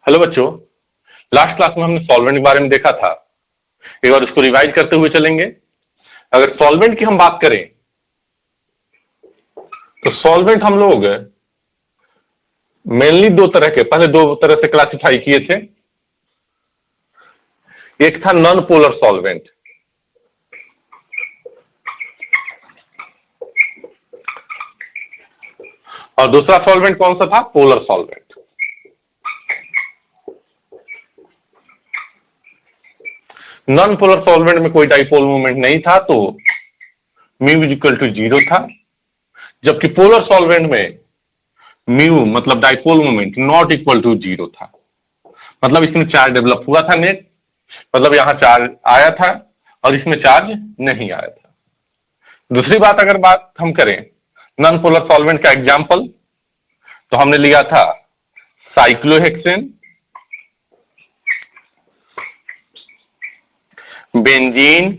Hello बच्चों, last class में हमने सॉल्वेंट के बारे में देखा था। एक बार उसको रिवाइज करते हुए चलेंगे। अगर सॉल्वेंट की हम बात करें तो सॉल्वेंट हम लोग मेनली पहले दो तरह से क्लासिफाई किए थे। एक था नॉन पोलर सॉल्वेंट, और दूसरा सॉल्वेंट कौन सा था? Polar solvent. Non polar solvent में कोई डाइपोल मूवमेंट नहीं था, तो म्यू इज इक्वल टू 0 था। जबकि पोलर सॉल्वेंट में म्यू मतलब dipole movement not equal to 0 था। मतलब इसमें चार्ज डेवलप हुआ था नेट, मतलब यहां चार्ज आया था और इसमें चार्ज नहीं आया था। दूसरी बात अगर बात हम करें नॉन पोलर सॉल्वेंट का एग्जाम्पल, तो हमने लिया था cyclohexane, benzene,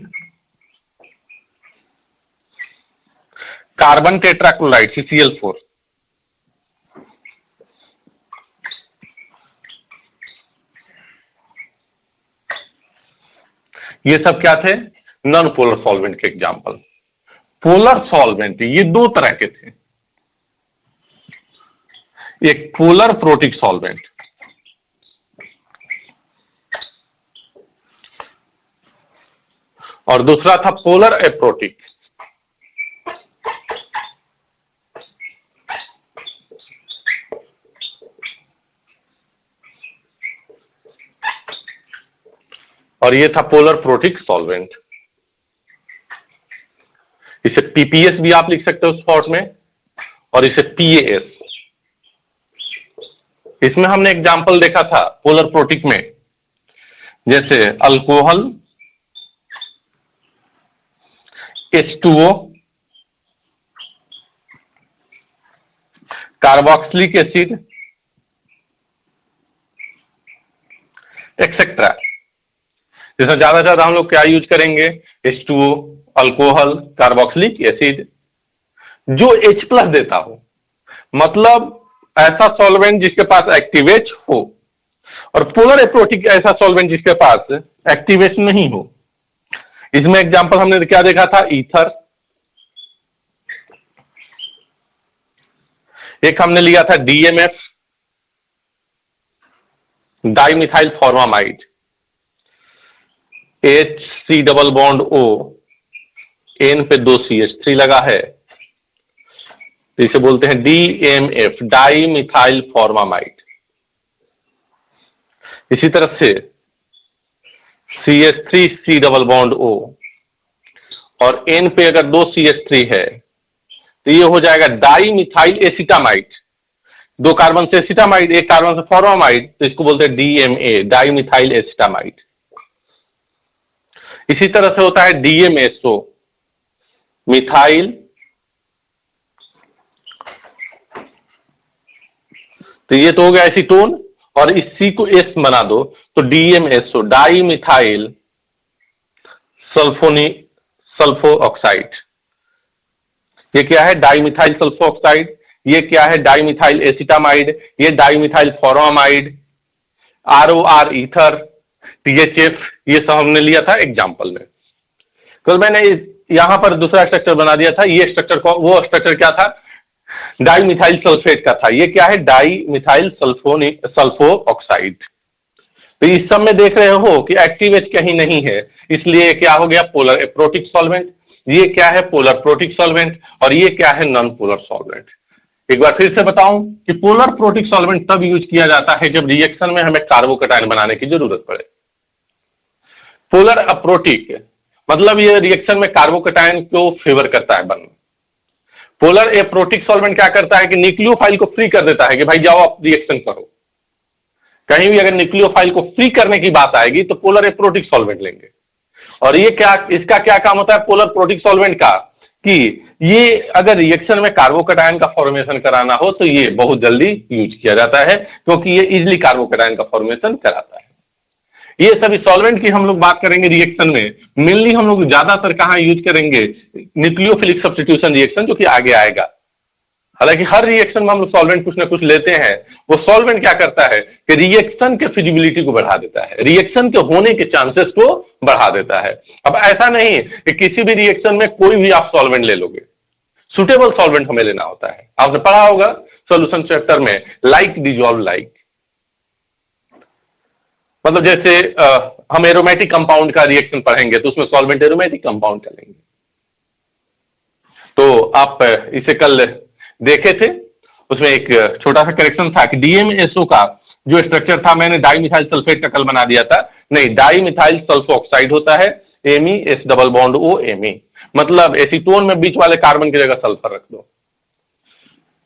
carbon tetrachloride CCl4, ये सब क्या थे? नॉन पोलर सॉल्वेंट के एग्जाम्पल। पोलर सॉल्वेंट ये दो तरह के थे, एक पोलर प्रोटिक सॉल्वेंट और दूसरा था पोलर एप्रोटिक। और ये था पोलर प्रोटिक सॉल्वेंट। इसे PPS भी आप लिख सकते हो स्पॉट में, और इसे PAS। इसमें हमने एग्जाम्पल देखा था पोलर प्रोटिक में, जैसे alcohol, H2O, carboxylic acid, etcetera. जिसमें ज्यादा हम लोग क्या यूज करेंगे? H2O, अल्कोहल, कार्बोक्सिलिक एसिड, जो H+ देता हो, मतलब ऐसा सॉल्वेंट जिसके पास एक्टिव H हो, और पोलर एप्रोटिक ऐसा सॉल्वेंट जिसके पास एक्टिव H नहीं हो। इसमें एग्जांपल हमने क्या देखा था? ईथर। एक हमने लिया था DMF, dimethyl formamide, HC double bond O, N पे 2 CH3 लगा है, इसे बोलते हैं DMF, डाइमिथाइल फॉर्मामाइड। इसी तरह से CH3 C double bond O और N पे अगर 2 CH3 है तो ये हो जाएगा डाइमिथाइल एसिटामाइड। 2 कार्बन से एसिटामाइड, 1 कार्बन से फॉर्मामाइड, तो इसको बोलते हैं DMA, डाइमिथाइल एसिटामाइड। इसी तरह से होता है DMSO, मिथाइल, तो ये तो हो गया एसीटोन, और इस C को S बना दो तो DMSO, डाइमिथाइल सल्फो ऑक्साइड। ये क्या है? Dimethyl sulphoxide. ये क्या है? Dimethyl acetamide. ये dimethyl formamide, ROR ether, THF, ये सब हमने लिया था एग्जाम्पल में। तो मैंने यहां पर दूसरा स्ट्रक्चर बना दिया था। ये स्ट्रक्चर को, वो स्ट्रक्चर क्या था? डाइमिथाइल सल्फेट का था। ये क्या है? Dimethyl sulpho oxide. तो इस सब में देख रहे हो कि एक्टिव H कहीं नहीं है, इसलिए क्या हो गया? Polar aprotic solvent. ये क्या है? Polar protic solvent. और ये क्या है? Non polar solvent. एक बार फिर से बताऊं कि पोलर प्रोटिक सॉल्वेंट तब यूज किया जाता है जब रिएक्शन में हमें कार्बोकैटायन बनाने की जरूरत पड़े। पोलर अप्रोटिक मतलब ये रिएक्शन में कार्बोकैटायन को फेवर करता है बनना। पोलर एप्रोटिक सॉल्वेंट क्या करता है कि न्यूक्लियोफाइल को फ्री कर देता है कि भाई जाओ आप रिएक्शन करो। कहीं भी अगर न्यूक्लियोफाइल को फ्री करने की बात आएगी तो पोलर एप्रोटिक सॉल्वेंट लेंगे। और ये क्या, इसका क्या काम होता है पोलर प्रोटिक सॉल्वेंट का? कि ये अगर रिएक्शन में कार्बोकैटायन का फॉर्मेशन कराना हो तो ये बहुत जल्दी यूज किया जाता है, क्योंकि ये इजिली कार्बोकैटायन का फॉर्मेशन कराता है। ये सभी सॉल्वेंट की हम लोग बात करेंगे रिएक्शन में, मेनली हम लोग ज्यादातर कहां यूज करेंगे? न्यूक्लियोफिलिक सब्स्टिट्यूशन रिएक्शन, जो कि आगे आएगा। हालांकि हर रिएक्शन में हम लोग सॉल्वेंट कुछ ना कुछ लेते हैं, वो सॉल्वेंट क्या करता है कि रिएक्शन के फिजिबिलिटी को बढ़ा देता है, रिएक्शन के होने के चांसेस को बढ़ा देता है। अब ऐसा नहीं कि किसी भी रिएक्शन में कोई भी आप सॉल्वेंट ले लोगे, सुटेबल सॉल्वेंट हमें लेना होता है। आपने पढ़ा होगा सॉल्यूशन चैप्टर में, लाइक डिजॉल्व लाइक, मतलब जैसे हम एरोमेटिक कंपाउंड का रिएक्शन पढ़ेंगे तो उसमें सॉल्वेंट एरोमेटिक कंपाउंड चलेंगे। तो आप इसे कल देखे थे, उसमें एक छोटा सा करेक्शन था कि डीएमएसओ का जो स्ट्रक्चर था मैंने डाइमिथाइल सल्फेट का कल बना दिया था, नहीं डाइमिथाइल सल्फोक्साइड होता है, ME double bond O ME, मतलब एसीटोन में बीच वाले कार्बन की जगह सल्फर रख दो।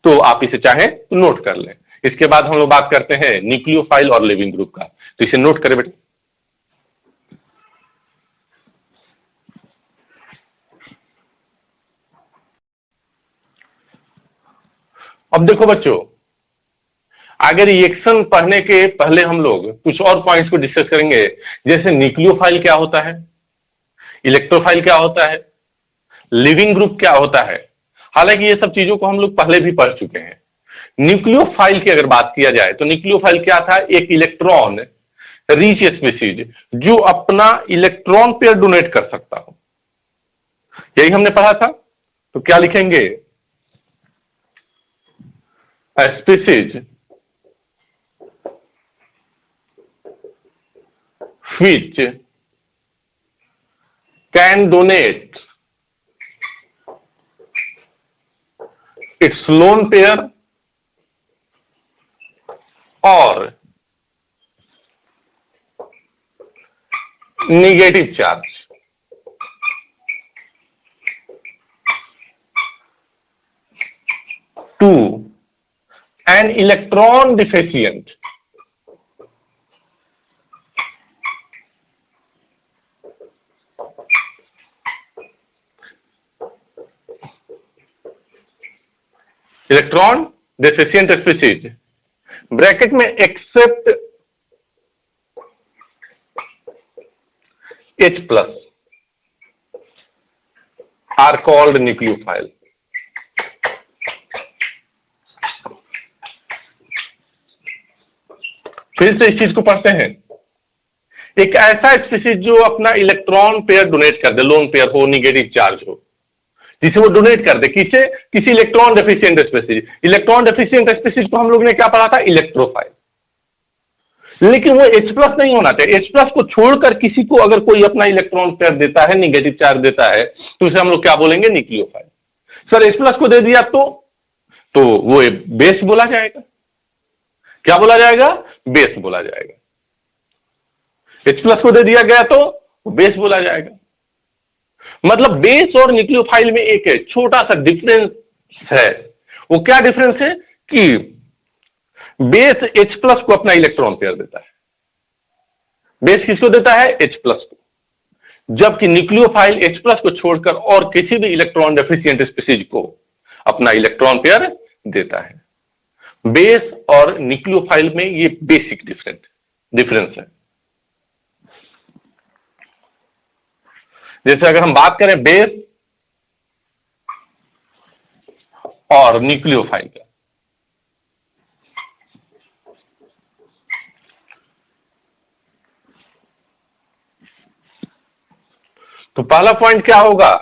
तो आप इसे चाहें तो नोट कर लें। इसके बाद हम लोग बात करते हैं न्यूक्लियोफाइल और लिविंग ग्रुप का, तो इसे नोट करें बेटे। अब देखो बच्चों, आगे रिएक्शन पढ़ने के पहले हम लोग कुछ और पॉइंट्स को डिस्कस करेंगे, जैसे न्यूक्लियोफाइल क्या होता है, इलेक्ट्रोफाइल क्या होता है, लिविंग ग्रुप क्या होता है। हालांकि ये सब चीजों को हम लोग पहले भी पढ़ चुके हैं। न्यूक्लियोफाइल की अगर बात किया जाए तो न्यूक्लियोफाइल क्या था, एक इलेक्ट्रॉन रिच स्पीसीज जो अपना इलेक्ट्रॉन पेयर डोनेट कर सकता हो, यही हमने पढ़ा था। तो क्या लिखेंगे, species which can donate its lone pair or negative charge to an electron deficient electron deficient species bracket में accept H plus are called nucleophile। फिर से इस चीज को पढ़ते हैं, एक ऐसा स्पीसीज जो अपना इलेक्ट्रॉन पेयर डोनेट कर दे, लोन पेयर हो, निगेटिव चार्ज हो, जिसे वो डोनेट कर दे, किसे, किसी electron deficient species. Electron deficient species को हम लोग ने क्या पढ़ा था, इलेक्ट्रोफाइल। लेकिन वो H प्लस नहीं होना चाहिए, H प्लस को छोड़कर किसी को अगर कोई अपना इलेक्ट्रॉन पेयर देता है, निगेटिव चार्ज देता है, तो उसे हम लोग क्या बोलेंगे, न्यूक्लियोफाइल। सर H प्लस को दे दिया तो वो बेस बोला जाएगा, क्या बोला जाएगा, बेस बोला जाएगा। H प्लस को दे दिया गया तो बेस बोला जाएगा। मतलब बेस और न्यूक्लियोफाइल में एक है छोटा सा डिफरेंस है। वो क्या डिफरेंस है कि बेस H प्लस को अपना इलेक्ट्रॉन पेयर देता है, बेस किसको देता है, H प्लस को, जबकि न्यूक्लियोफाइल H प्लस को छोड़कर और किसी भी इलेक्ट्रॉन डेफिशिएंट स्पीसीज को अपना इलेक्ट्रॉन पेयर देता है। बेस और न्यूक्लियोफाइल में ये बेसिक डिफरेंस है। जैसे अगर हम बात करें बेस और न्यूक्लियोफाइल का, तो पहला पॉइंट क्या होगा,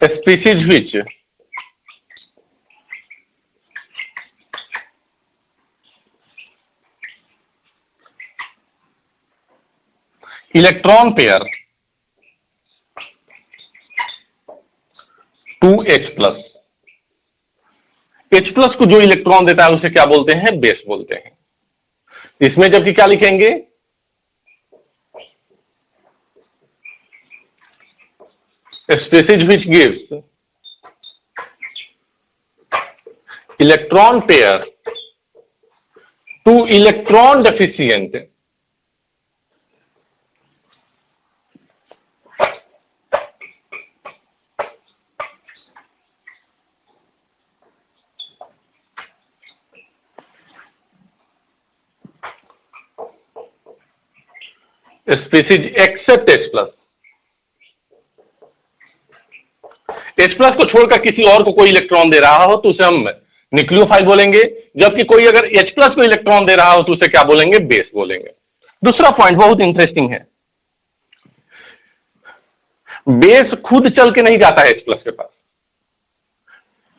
species which electron pair to H plus, H plus को जो इलेक्ट्रॉन देता है उसे क्या बोलते हैं, बेस बोलते हैं। इसमें जबकि क्या लिखेंगे, species which gives electron pair to electron deficient species accept H plus. H plus को छोड़कर किसी और को कोई इलेक्ट्रॉन दे रहा हो तो उसे हम न्यूक्लियोफाइल बोलेंगे, जबकि कोई अगर H प्लस को इलेक्ट्रॉन दे रहा हो तो उसे क्या बोलेंगे? बेस बोलेंगे। दूसरा पॉइंट बहुत इंटरेस्टिंग है, बेस खुद चल के नहीं जाता है H प्लस के पास।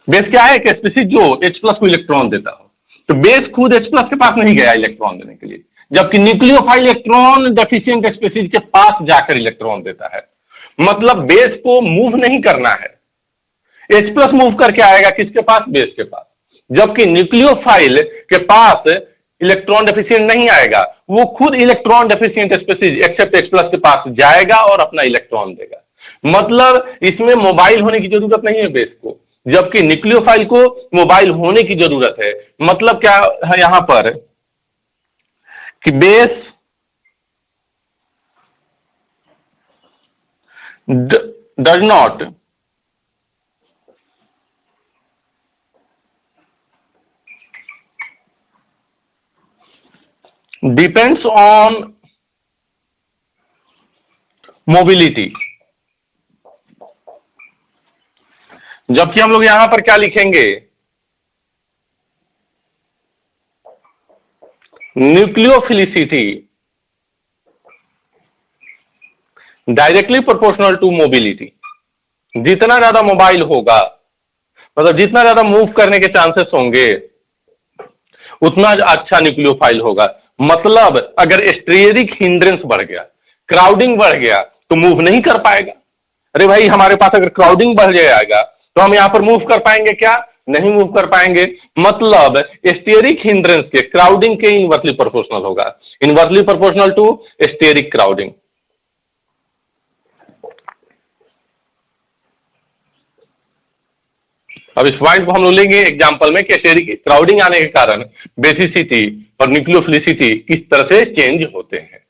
बेस क्या है? एक स्पीसीज जो H प्लस को इलेक्ट्रॉन देता हो, तो बेस खुद H प्लस के पास नहीं गया इलेक्ट्रॉन देने के लिए, जबकि न्यूक्लियोफाइल इलेक्ट्रॉन डेफिशिएंट स्पीसीज के पास जाकर इलेक्ट्रॉन देता है। मतलब बेस को मूव नहीं करना है, H प्लस मूव करके आएगा किसके पास? बेस के पास। जबकि न्यूक्लियोफाइल के पास इलेक्ट्रॉन डेफिशिएंट नहीं आएगा, वो खुद electron deficient species accept H plus के पास जाएगा और अपना इलेक्ट्रॉन देगा। मतलब इसमें मोबाइल होने की जरूरत नहीं है बेस को, जबकि न्यूक्लियोफाइल को मोबाइल होने की जरूरत है। मतलब क्या है यहां पर कि base does not depends on mobility. जबकि हम लोग यहां पर क्या लिखेंगे? Nucleophilicity directly proportional to mobility. जितना ज्यादा मोबाइल होगा, मतलब जितना ज्यादा मूव करने के चांसेस होंगे, उतना अच्छा न्यूक्लियोफाइल होगा। मतलब अगर स्टेरिक हिंड्रेंस बढ़ गया, क्राउडिंग बढ़ गया, तो मूव नहीं कर पाएगा। अरे भाई, हमारे पास अगर क्राउडिंग बढ़ जाएगा तो हम यहां पर मूव कर पाएंगे क्या? नहीं मूव कर पाएंगे। मतलब स्टेरिक हिंड्रेंस के क्राउडिंग के इनवर्सली प्रोपोर्शनल होगा, inversely proportional to steric crowding. अब इस पॉइंट को हम लोग लेंगे एग्जांपल में कि स्टेरिक क्राउडिंग आने के कारण बेसिसिटी और न्यूक्लियोफिलिसिटी किस तरह से चेंज होते हैं।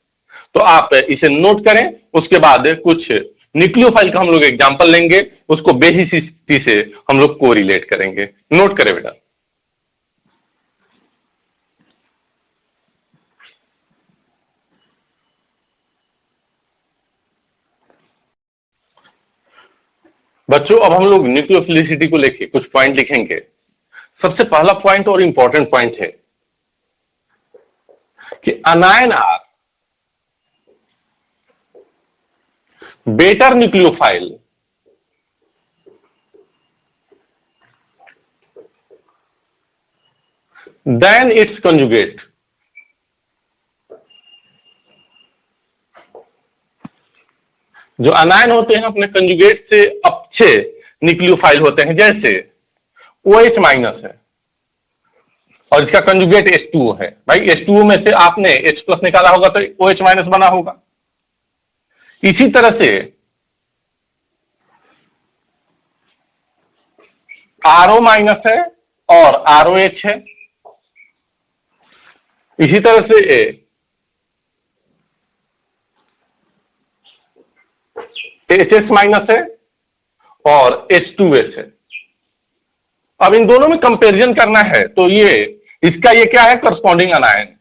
तो आप इसे नोट करें, उसके बाद कुछ न्यूक्लियोफाइल का हम लोग एग्जांपल लेंगे, उसको बेसिसिटी से हम लोग कोरिलेट करेंगे। नोट करें बेटा। बच्चों, अब हम लोग न्यूक्लियोफिलिसिटी को लेके कुछ पॉइंट लिखेंगे। सबसे पहला पॉइंट और इंपॉर्टेंट पॉइंट है कि anion are better nucleophile than its conjugate. जो अनायन होते हैं अपने कंजुगेट से अच्छे न्यूक्लियोफाइल होते हैं, जैसे OH माइनस है और इसका कंजुगेट H2O है। भाई H2O में से आपने H प्लस निकाला होगा तो OH माइनस बना होगा। इसी तरह से RO माइनस है और ROH है। इसी तरह से HS माइनस है और H2S है। अब इन दोनों में कंपैरिजन करना है तो ये क्या है? करस्पॉन्डिंग अनायन।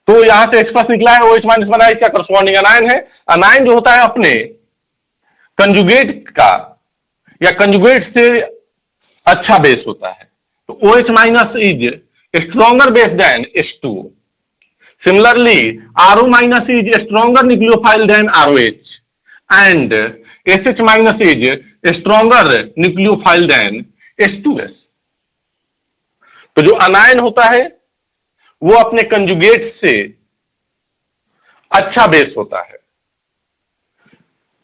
तो यहां से H प्लस निकला है, OH माइनस बना है, इसका करस्पॉन्डिंग अनायन है। अनायन जो होता है अपने कंजुगेट का या कंजुगेट से अच्छा बेस होता है। तो OH minus is stronger base than H2O। Similarly RO minus is stronger nucleophile than ROH and SH minus is stronger nucleophile than H2S। तो जो अनायन होता है वो अपने कंजुगेट से अच्छा बेस होता है।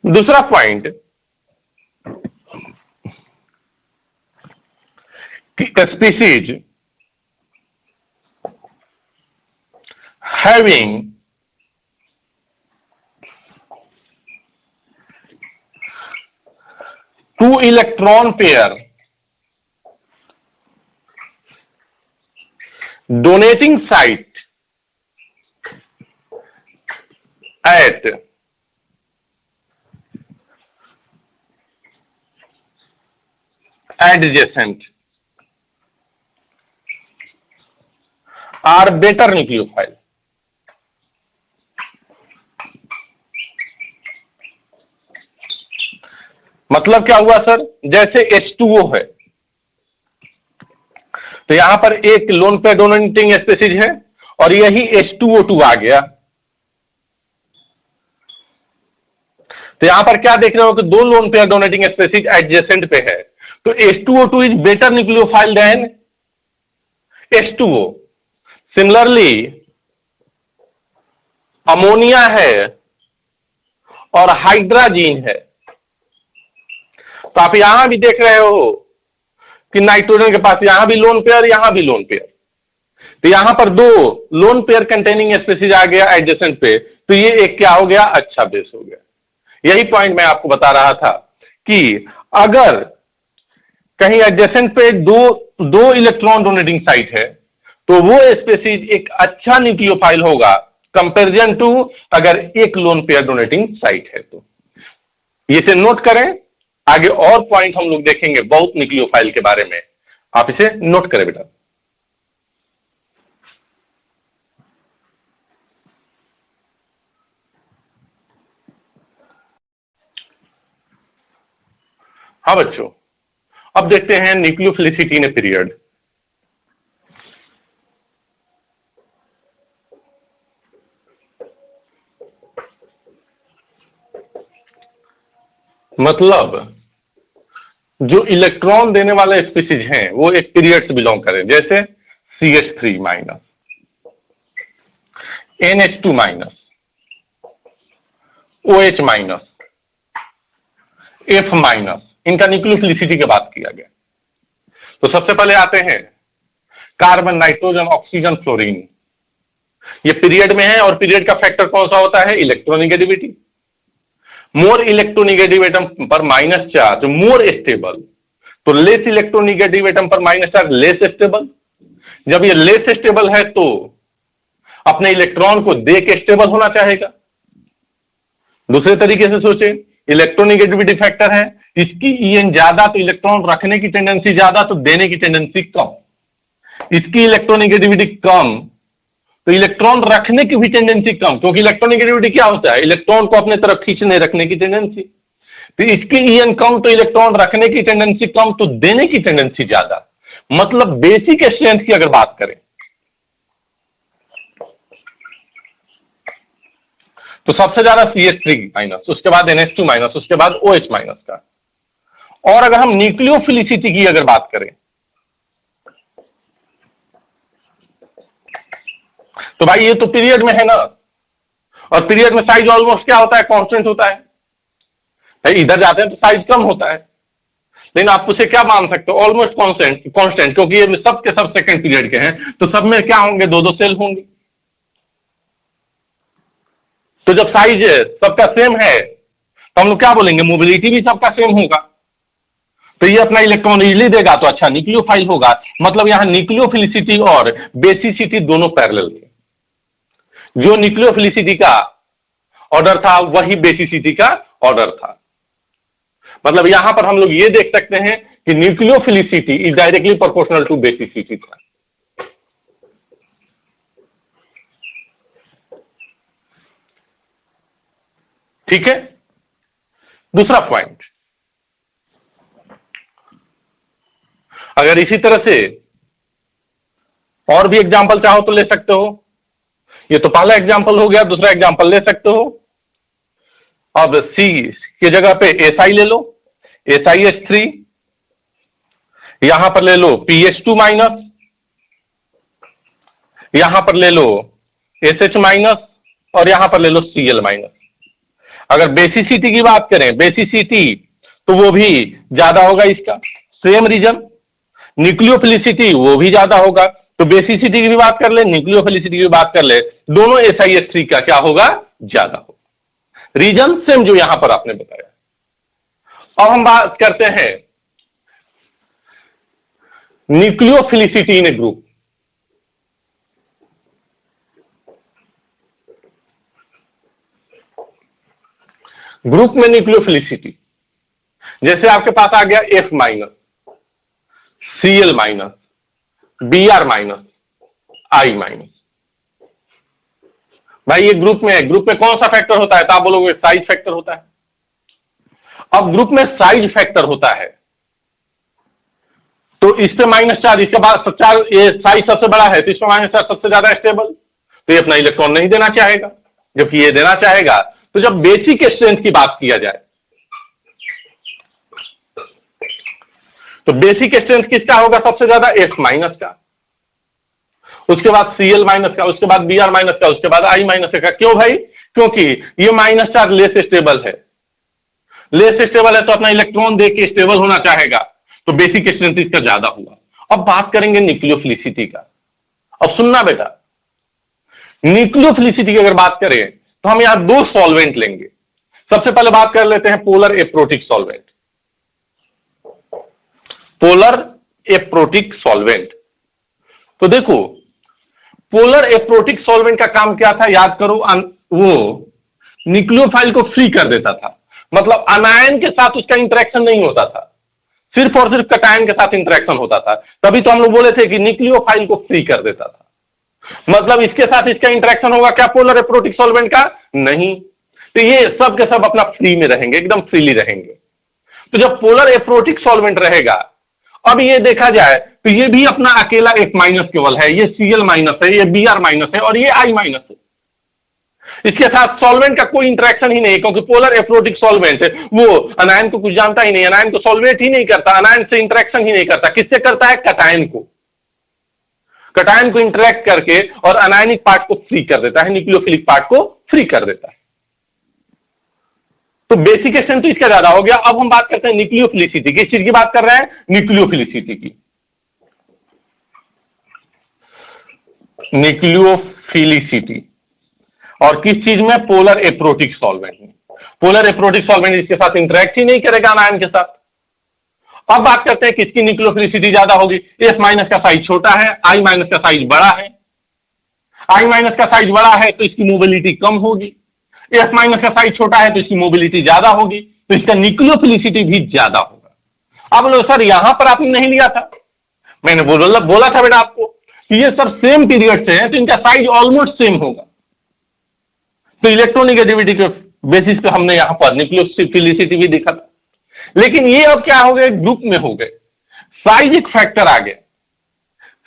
दूसरा पॉइंट कि species having two electron pair donating site at adjacent are better nucleophile। मतलब क्या हुआ सर, जैसे H2O है तो यहां पर एक लोन पेयर डोनेटिंग स्पीसीज है और यही H2O2 आ गया। तो यहां पर क्या देख रहे हो कि दो lone pair donating species adjacent पे है, तो H2O2 is better nucleophile than H2O। Similarly ammonia है और हाइड्राजीन है, तो आप यहां भी देख रहे हो कि नाइट्रोजन के पास यहां भी लोन पेयर, यहां भी लोन पेयर, तो यहां पर दो लोन पेयर कंटेनिंग स्पीसीज आ गया एडजेसेंट पे, तो ये एक क्या हो गया, अच्छा बेस हो गया। यही पॉइंट मैं आपको बता रहा था कि अगर कहीं एडजेसेंट पे दो इलेक्ट्रॉन डोनेटिंग साइट है तो वो स्पीसीज एक अच्छा न्यूक्लियोफाइल होगा कंपेरिजन टू अगर एक लोन पेयर डोनेटिंग साइट है। तो इसे नोट करें, आगे और पॉइंट हम लोग देखेंगे बहुत न्यूक्लियोफाइल के बारे में, आप इसे नोट करें बेटा। हाँ बच्चों, अब देखते हैं न्यूक्लियोफिलिसिटी इन ए पीरियड। मतलब जो इलेक्ट्रॉन देने वाले स्पीसीज हैं वो एक पीरियड से बिलोंग करें, जैसे CH3 minus, NH2 minus, OH minus, F minus, इनका न्यूक्लियोफिलिसिटी की बात किया गया। तो सबसे पहले आते हैं कार्बन, नाइट्रोजन, ऑक्सीजन, फ्लोरीन, ये पीरियड में है और पीरियड का फैक्टर कौन सा होता है, इलेक्ट्रोनिगेटिविटी। मोर इलेक्ट्रोनिगेटिव एटम पर माइनस चार्ज मोर स्टेबल, तो लेस इलेक्ट्रोनिगेटिव एटम पर माइनस चार्ज लेस स्टेबल। जब ये लेस स्टेबल है तो अपने इलेक्ट्रॉन को दे के स्टेबल होना चाहेगा। दूसरे तरीके से सोचे, इलेक्ट्रोनिगेटिविटी फैक्टर है, इसकी EN ज्यादा तो इलेक्ट्रॉन रखने की टेंडेंसी ज्यादा तो देने की टेंडेंसी कम, इसकी इलेक्ट्रोनिगेटिविटी कम तो इलेक्ट्रॉन रखने की भी टेंडेंसी कम, क्योंकि इलेक्ट्रोनिगेटिविटी क्या होता है, इलेक्ट्रॉन को अपने तरफ खींचने रखने की टेंडेंसी। तो इसकी EN कम तो इलेक्ट्रॉन रखने की टेंडेंसी कम तो देने की टेंडेंसी ज्यादा। मतलब बेसिक स्ट्रेंथ की अगर बात करें तो सबसे ज्यादा CH3 माइनस, उसके बाद NH2 माइनस, उसके बाद OH माइनस का। और अगर हम न्यूक्लियोफिलिसिटी की अगर बात करें तो भाई ये तो पीरियड में है ना, और पीरियड में साइज ऑलमोस्ट क्या होता है, कांस्टेंट होता है। भाई इधर जाते हैं तो साइज कम होता है, लेकिन आप उसे क्या मान सकते हो, ऑलमोस्ट कांस्टेंट, क्योंकि ये सब के सब सेकंड पीरियड के हैं, तो सब में क्या होंगे, दो दो सेल होंगे। तो जब साइज सबका सेम है तो हम लोग क्या बोलेंगे, मोबिलिटी भी सबका सेम होगा, तो ये अपना इलेक्ट्रॉन इजीली देगा तो अच्छा न्यूक्लियोफाइल होगा। मतलब यहां न्यूक्लियोफिलिसिटी और बेसिसिटी दोनों पैरेलल थे। जो न्यूक्लियोफिलिसिटी का ऑर्डर था वही बेसिसिटी का ऑर्डर था। मतलब यहां पर हम लोग ये देख सकते हैं कि nucleophilicity is directly proportional to basicity था। ठीक है, दूसरा पॉइंट, अगर इसी तरह से और भी एग्जांपल चाहो तो ले सकते हो। ये तो पहला एग्जांपल हो गया, दूसरा एग्जांपल ले सकते हो। अब C की जगह पे SI ले लो, SiH3, यहां पर ले लो PH2 माइनस, यहां पर ले लो SH माइनस और यहां पर ले लो Cl माइनस। अगर बेसिसिटी की बात करें, बेसिसिटी तो वो भी ज्यादा होगा इसका, सेम रीजन। न्यूक्लियोफिलिसिटी वो भी ज्यादा होगा, तो बेसिसिटी की भी बात कर ले, न्यूक्लियोफिलिसिटी की भी बात कर ले, दोनों SiH3 का क्या होगा, ज्यादा होगा। रीजन सेम जो यहां पर आपने बताया। अब हम बात करते हैं न्यूक्लियोफिलिसिटी इन ए ग्रुप। ग्रुप में न्यूक्लियोफिलिसिटी, जैसे आपके पास आ गया F minus, Cl minus, Br minus, I minus. भाई ये ग्रुप में है, ग्रुप में कौन सा फैक्टर होता है, तो आप बोलोगे साइज फैक्टर होता है। अब ग्रुप में साइज फैक्टर होता है, तो इस पे माइनस चार्ज, इसके बाद चार्ज, ये साइज सबसे बड़ा है तो इसमें माइनस चार्ज सबसे ज्यादा स्टेबल, तो ये अपना इलेक्ट्रॉन नहीं देना चाहेगा, जबकि ये देना चाहेगा। तो जब बेसिक स्ट्रेंथ की बात किया जाए तो बेसिक स्ट्रेंथ किसका होगा सबसे ज्यादा? एस माइनस का, उसके बाद सीएल माइनस का, उसके बाद बीआर माइनस का, उसके बाद आई माइनस का। क्यों भाई? क्योंकि ये माइनस चार्ज लेस स्टेबल है, लेस स्टेबल है तो अपना इलेक्ट्रॉन दे के स्टेबल होना चाहेगा, तो बेसिक स्ट्रेंथ इसका ज्यादा होगा। अब बात करेंगे न्यूक्लियोफिलिसिटी का। अब सुनना बेटा, न्यूक्लियोफिलिसिटी की अगर बात करें तो हम यहां दो सॉल्वेंट लेंगे। सबसे पहले बात कर लेते हैं polar aprotic solvent. Polar aprotic solvent, तो देखो पोलर एप्रोटिक सॉल्वेंट का काम क्या था याद करो, वो न्यूक्लियोफाइल को फ्री कर देता था, मतलब अनायन के साथ उसका इंटरेक्शन नहीं होता था, सिर्फ और सिर्फ कटायन के साथ इंटरेक्शन होता था। तभी तो हम लोग बोले थे कि न्यूक्लियोफाइल को फ्री कर देता था, मतलब इसके साथ इसका इंटरेक्शन होगा क्या पोलर एप्रोटिक सॉल्वेंट का? नहीं, तो ये सब के सब अपना फ्री में रहेंगे, एकदम फ्रीली रहेंगे। तो जब पोलर एप्रोटिक सॉल्वेंट रहेगा, अब ये देखा जाए तो ये भी अपना अकेला एक माइनस केवल है, ये सीएल माइनस है, ये बीआर माइनस है और ये आई माइनस है। इसके साथ सॉल्वेंट का कोई इंटरेक्शन ही नहीं, क्योंकि पोलर एप्रोटिक सॉल्वेंट वो अनायन को कुछ जानता ही नहीं, अनायन को सॉल्वेट ही नहीं करता, अनायन से इंटरेक्शन ही नहीं करता। किससे करता है? कटायन को, कटायन को इंटरेक्ट करके और अनायनिक पार्ट को फ्री कर देता है, न्यूक्लियोफिलिक पार्ट को फ्री कर देता है। तो बेसिक स्ट्रेंथ तो इसका ज्यादा हो गया। अब हम बात करते हैं न्यूक्लियोफिलिसिटी की। किस चीज की बात कर रहे हैं? न्यूक्लियोफिलिसिटी की। न्यूक्लियोफिलिसिटी और किस चीज में? पोलर एप्रोटिक सॉल्वेंट में। पोलर एप्रोटिक सॉल्वेंट इसके साथ इंटरेक्ट ही नहीं करेगा अनायन के साथ। अब बात करते हैं किसकी न्यूक्लियोफिलिसिटी ज्यादा होगी। एस माइनस का साइज छोटा है, आई माइनस का साइज बड़ा है। आई माइनस का साइज बड़ा है तो इसकी मोबिलिटी कम होगी, एस माइनस का साइज छोटा है तो इसकी मोबिलिटी ज्यादा होगी, तो इसका न्यूक्लियोफिलिसिटी भी ज्यादा होगा। अब बोलो सर यहां पर आपने नहीं लिया था, मैंने बोला था बेटा आपको कि ये सर सेम पीरियड से है तो इनका साइज ऑलमोस्ट सेम होगा। तो इलेक्ट्रोनेगेटिविटी के बेसिस पे हमने यहां पर न्यूक्लियोफिलिसिटी भी देखा था। लेकिन ये अब क्या हो गए? ग्रुप में हो गए, साइज एक फैक्टर आ गया।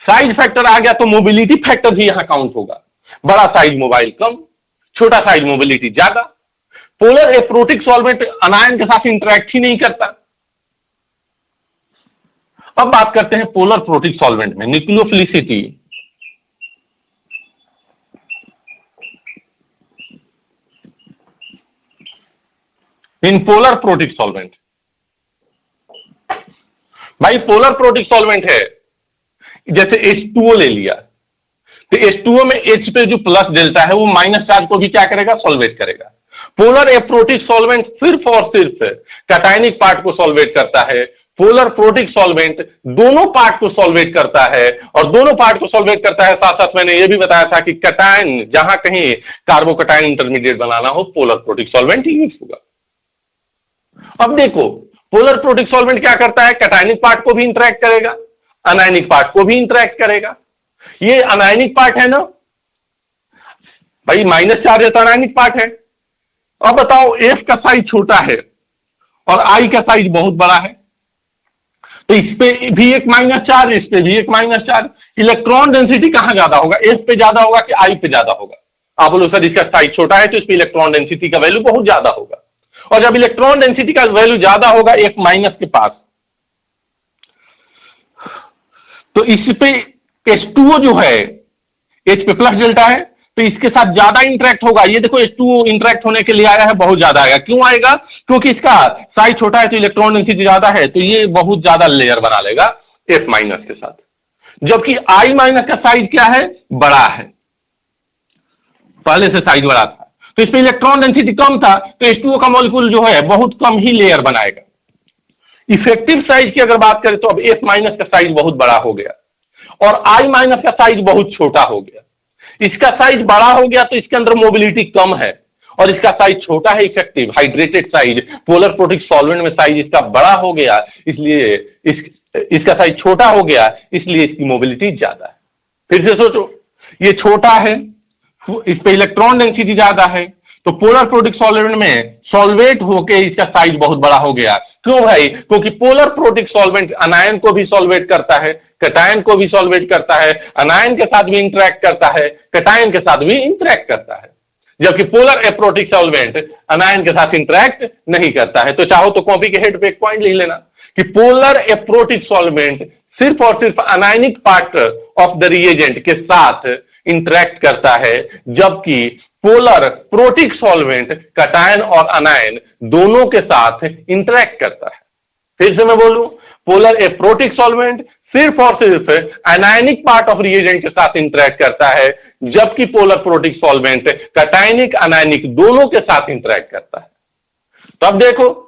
साइज फैक्टर आ गया तो मोबिलिटी फैक्टर भी यहां काउंट होगा। बड़ा साइज मोबाइल कम, छोटा साइज मोबिलिटी ज्यादा। पोलर एप्रोटिक सॉल्वेंट अनायन के साथ इंटरेक्ट ही नहीं करता। अब बात करते हैं पोलर प्रोटिक सॉल्वेंट में nucleophilicity. In polar protic solvent, भाई पोलर प्रोटिक सॉल्वेंट है, जैसे H2O ले लिया, तो H2O में H पे जो प्लस डेल्टा है वो माइनस चार्ज को भी क्या करेगा? सॉल्वेट करेगा। पोलर एप्रोटिक सॉल्वेंट सिर्फ और सिर्फ कैटायनिक पार्ट को सॉल्वेट करता है। पोलर प्रोटिक सॉल्वेंट दोनों पार्ट को सॉल्वेट करता है, और दोनों पार्ट को सॉल्वेट करता है। साथ साथ मैंने ये भी बताया था कि कैटायन जहां कहीं कार्बोकैटायन इंटरमीडिएट बनाना हो, पोलर प्रोटिक सॉल्वेंट यूज होगा। अब देखो पोलर प्रोटिक सॉल्वेंट क्या करता है? कैटायनिक पार्ट को भी इंटरेक्ट करेगा, अनायनिक पार्ट को भी इंटरेक्ट करेगा। ये अनायनिक पार्ट है ना भाई, माइनस चार्ज है तो अनायनिक पार्ट है। अब बताओ एफ का साइज छोटा है और आई का साइज बहुत बड़ा है, तो इस पे भी एक माइनस चार्ज, इस पे भी एक माइनस चार्ज। इलेक्ट्रॉन डेंसिटी कहां ज्यादा होगा? एफ पे ज्यादा होगा कि आई पे ज्यादा होगा? आप बोलो सर इसका साइज छोटा है तो इस पे इलेक्ट्रॉन डेंसिटी का वैल्यू बहुत ज्यादा होगा। और जब इलेक्ट्रॉन डेंसिटी का वैल्यू ज्यादा होगा एक माइनस के पास, तो इस पे H2O जो है H पे प्लस डेल्टा है तो इसके साथ ज्यादा इंटरेक्ट होगा। ये देखो H2O इंटरेक्ट होने के लिए आया है, बहुत ज्यादा आएगा। क्यों आएगा? क्योंकि इसका साइज छोटा है तो इलेक्ट्रॉन डेंसिटी ज्यादा है, तो ये बहुत ज्यादा लेयर बना लेगा F माइनस के साथ। जबकि I माइनस का साइज क्या है? बड़ा है, पहले से साइज बड़ा था, तो इस पे इलेक्ट्रॉन डेंसिटी कम था, तो H2O का मॉलिक्यूल जो है बहुत कम ही लेयर बनाएगा। इफेक्टिव साइज की अगर बात करें तो अब F माइनस का साइज बहुत बड़ा हो गया और I माइनस का साइज बहुत छोटा हो गया। इसका साइज बड़ा हो गया तो इसके अंदर मोबिलिटी कम है, और इसका साइज छोटा है, effective hydrated size. Polar protic solvent में साइज इसका बड़ा हो गया, इसलिए इसका साइज छोटा हो गया, इसलिए इसकी मोबिलिटी ज्यादा है। फिर से सोचो, ये छोटा है, इस पे इलेक्ट्रॉन डेंसिटी ज्यादा है, तो पोलर प्रोटिक सॉल्वेंट में सॉल्वेट होके इसका साइज बहुत बड़ा हो गया। क्यों भाई? क्योंकि पोलर प्रोटिक सॉल्वेंट अनायन को भी सॉल्वेट करता है, कैटायन को भी सॉल्वेट करता है, अनायन के साथ भी इंटरेक्ट करता है, कैटायन के साथ भी इंटरेक्ट करता है, जबकि पोलर एप्रोटिक सॉल्वेंट अनायन के साथ इंटरेक्ट नहीं करता है। तो चाहो तो कॉपी के हेड पे एक पॉइंट लिख लेना कि पोलर एप्रोटिक सॉल्वेंट सिर्फ और सिर्फ anionic part of the reagent के साथ इंटरेक्ट करता है, जबकि पोलर प्रोटिक सॉल्वेंट कैटायन और अनायन दोनों के साथ इंटरेक्ट करता है। फिर से मैं बोलूं, पोलर एप्रोटिक सॉल्वेंट सिर्फ और सिर्फ अनायनिक पार्ट ऑफ रिएजेंट के साथ इंटरेक्ट करता है, जबकि polar protic solvent cationic anionic दोनों के साथ इंटरेक्ट करता है। तो अब देखो,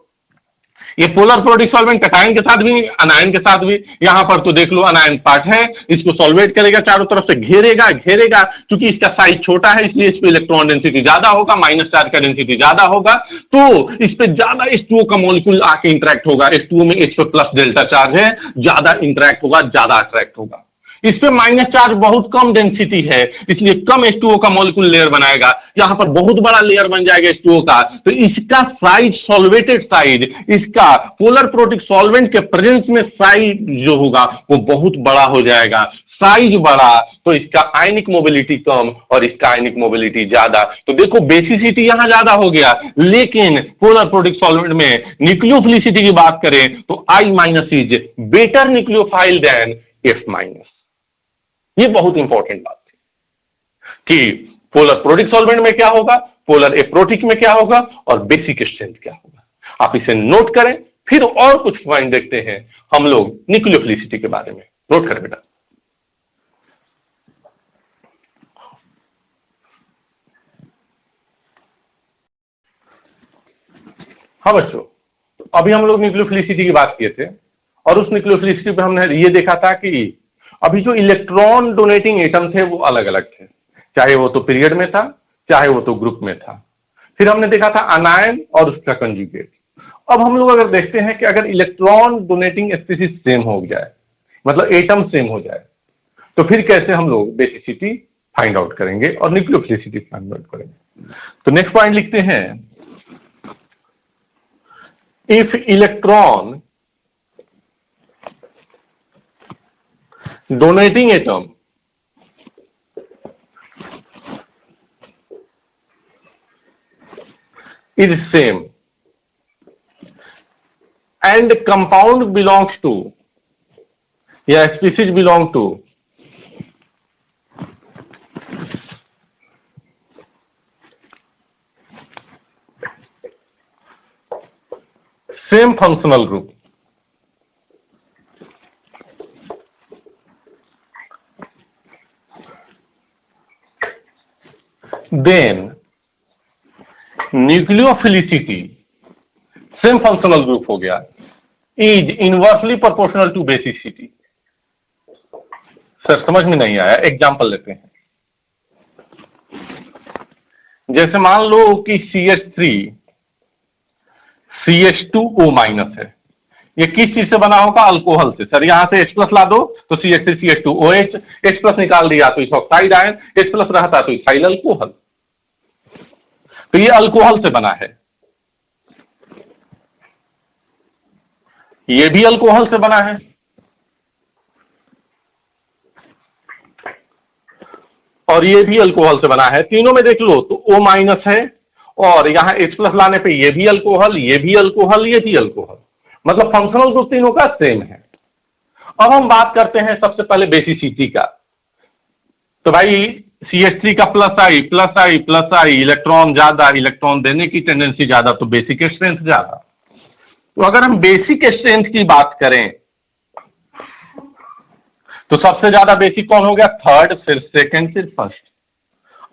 ये पोलर प्रोटिक सॉल्वेंट कैटायन के साथ भी अनायन के साथ भी, यहां पर तो देख लो अनायन पार्ट है, इसको सॉल्वेट करेगा, चारों तरफ से घेरेगा घेरेगा, क्योंकि इसका साइज छोटा है इसलिए इस पे इलेक्ट्रॉन डेंसिटी ज्यादा होगा, माइनस चार्ज का डेंसिटी ज्यादा होगा, तो इस पे ज्यादा H2O का मॉलिक्यूल आके इंटरेक्ट होगा। H2O में H पे प्लस डेल्टा चार्ज है, ज्यादा इंटरेक्ट होगा, ज्यादा अट्रैक्ट होगा। इस पे माइनस चार्ज बहुत कम डेंसिटी है, इसलिए कम H2O का मॉलिक्यूल लेयर बनाएगा, यहां पर बहुत बड़ा लेयर बन जाएगा H2O का, तो इसका साइज, सॉल्वेटेड साइज, इसका पोलर प्रोटिक सॉल्वेंट के प्रेजेंस में साइज जो होगा वो बहुत बड़ा हो जाएगा। साइज बड़ा तो इसका आयनिक मोबिलिटी कम और इसका आयनिक मोबिलिटी ज्यादा। तो देखो बेसिसिटी यहां ज्यादा हो गया, लेकिन पोलर प्रोटिक सॉल्वेंट में न्यूक्लियोफिलिसिटी की बात करें तो I minus is better nucleophile than F minus. ये बहुत इंपॉर्टेंट बात थी कि पोलर प्रोटिक सॉल्वेंट में क्या होगा, पोलर एप्रोटिक में क्या होगा और बेसिक स्ट्रेंथ क्या होगा। आप इसे नोट करें, फिर और कुछ पॉइंट देखते हैं हम लोग न्यूक्लियोफिलिसिटी के बारे में। नोट करें बेटा। हाँ बच्चों, तो अभी हम लोग न्यूक्लियोफिलिसिटी की बात किए थे और उस न्यूक्लियोफिलिसिटी पे हमने ये देखा था कि अभी जो इलेक्ट्रॉन डोनेटिंग एटम थे वो अलग अलग थे, चाहे वो तो पीरियड में था, चाहे वो तो ग्रुप में था। फिर हमने देखा था अनायन और उसका कंजुगेट। अब हम लोग अगर देखते हैं कि अगर इलेक्ट्रॉन डोनेटिंग स्पीशीज सेम हो जाए, मतलब एटम सेम हो जाए, तो फिर कैसे हम लोग बेसिसिटी फाइंड आउट करेंगे और न्यूक्लियोफिलिसिटी फाइंड आउट करेंगे। तो नेक्स्ट पॉइंट लिखते हैं, if electron donating atom is same and compound belongs to या species belong to same functional group, then nucleophilicity same functional group हो गया, is inversely proportional to basicity. Sir समझ में नहीं आया, एग्जांपल लेते हैं। जैसे मान लो कि CH3 CH2O माइनस है, ये किस चीज से बना होगा? अल्कोहल से। सर यहां से H प्लस ला दो तो CH3 CH2OH, H प्लस निकाल दिया तो इथॉक्साइड आयन, H प्लस रहता तो इथाइल अल्कोहल। तो ये अल्कोहल से बना है, ये भी अल्कोहल से बना है, और ये भी अल्कोहल से बना है। तीनों में देख लो तो O माइनस है, और यहां H प्लस लाने पे ये भी अल्कोहल, ये भी अल्कोहल, ये भी अल्कोहल, मतलब फंक्शनल ग्रुप तीनों का सेम है। अब हम बात करते हैं सबसे पहले बेसिसिटी का। तो भाई CH3 का प्लस आई प्लस आई प्लस आई, इलेक्ट्रॉन ज्यादा, इलेक्ट्रॉन देने की टेंडेंसी ज्यादा, तो बेसिक स्ट्रेंथ ज्यादा। तो अगर हम बेसिक स्ट्रेंथ की बात करें तो सबसे ज्यादा बेसिक कौन हो गया? थर्ड, फिर सेकंड, फिर फर्स्ट।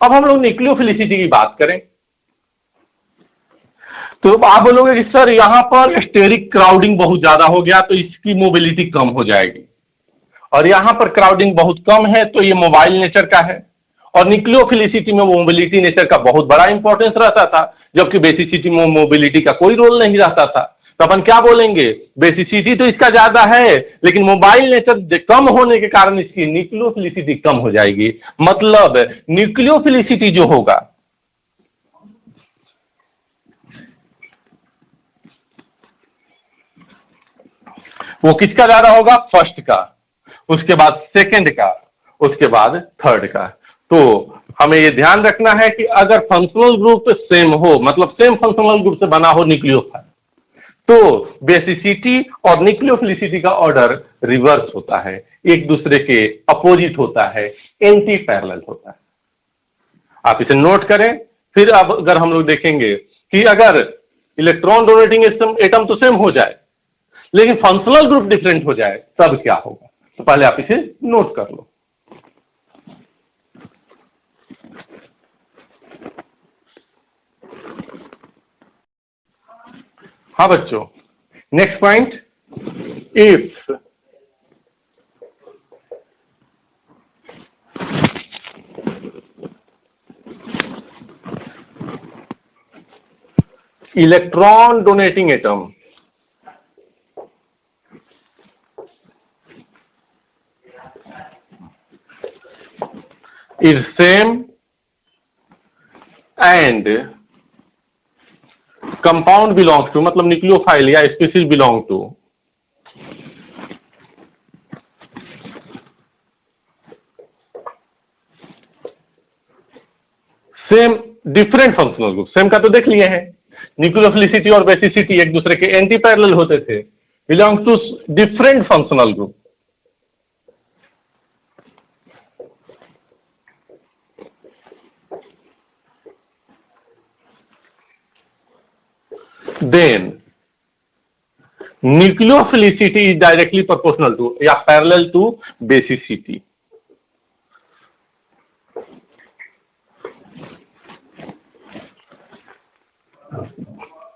अब हम लोग न्यूक्लियोफिलिसिटी की बात करें तो आप बोलोगे कि सर यहां पर स्टेरिक क्राउडिंग बहुत ज्यादा हो गया तो इसकी मोबिलिटी कम हो जाएगी, और यहां पर क्राउडिंग बहुत कम है तो ये मोबाइल नेचर का है, और न्यूक्लियोफिलिसिटी में मोबिलिटी नेचर का बहुत बड़ा इंपॉर्टेंस रहता था, जबकि बेसिसिटी में मोबिलिटी का कोई रोल नहीं रहता था। तो अपन क्या बोलेंगे? बेसिसिटी तो इसका ज्यादा है, लेकिन मोबाइल नेचर कम होने के कारण इसकी न्यूक्लियोफिलिसिटी कम हो जाएगी। मतलब न्यूक्लियोफिलिसिटी जो होगा वो किसका ज्यादा होगा? फर्स्ट का, उसके बाद सेकंड का, उसके बाद थर्ड का। तो हमें ये ध्यान रखना है कि अगर फंक्शनल ग्रुप सेम हो, मतलब सेम फंक्शनल ग्रुप से बना हो न्यूक्लियोफाइल, तो बेसिसिटी और न्यूक्लियोफिलिसिटी का ऑर्डर रिवर्स होता है, एक दूसरे के अपोजिट होता है, एंटी पैरेलल होता है। आप इसे नोट करें। फिर अब अगर हम लोग देखेंगे कि अगर इलेक्ट्रॉन डोनेटिंग एटम तो सेम हो जाए लेकिन फंक्शनल ग्रुप डिफरेंट हो जाए, तब क्या होगा? तो पहले आप इसे नोट कर लो। हाँ बच्चों, next point, if electron donating atom is same and compound belongs to, मतलब न्यूक्लियोफाइल या species belong to same different functional group. Same का तो देख लिए हैं, न्यूक्लियोफिलिसिटी और बेसिसिटी एक दूसरे के एंटी पैरेलल होते थे, belong to different functional group. Then nucleophilicity is directly proportional to या पैरेलल टू बेसिसिटी।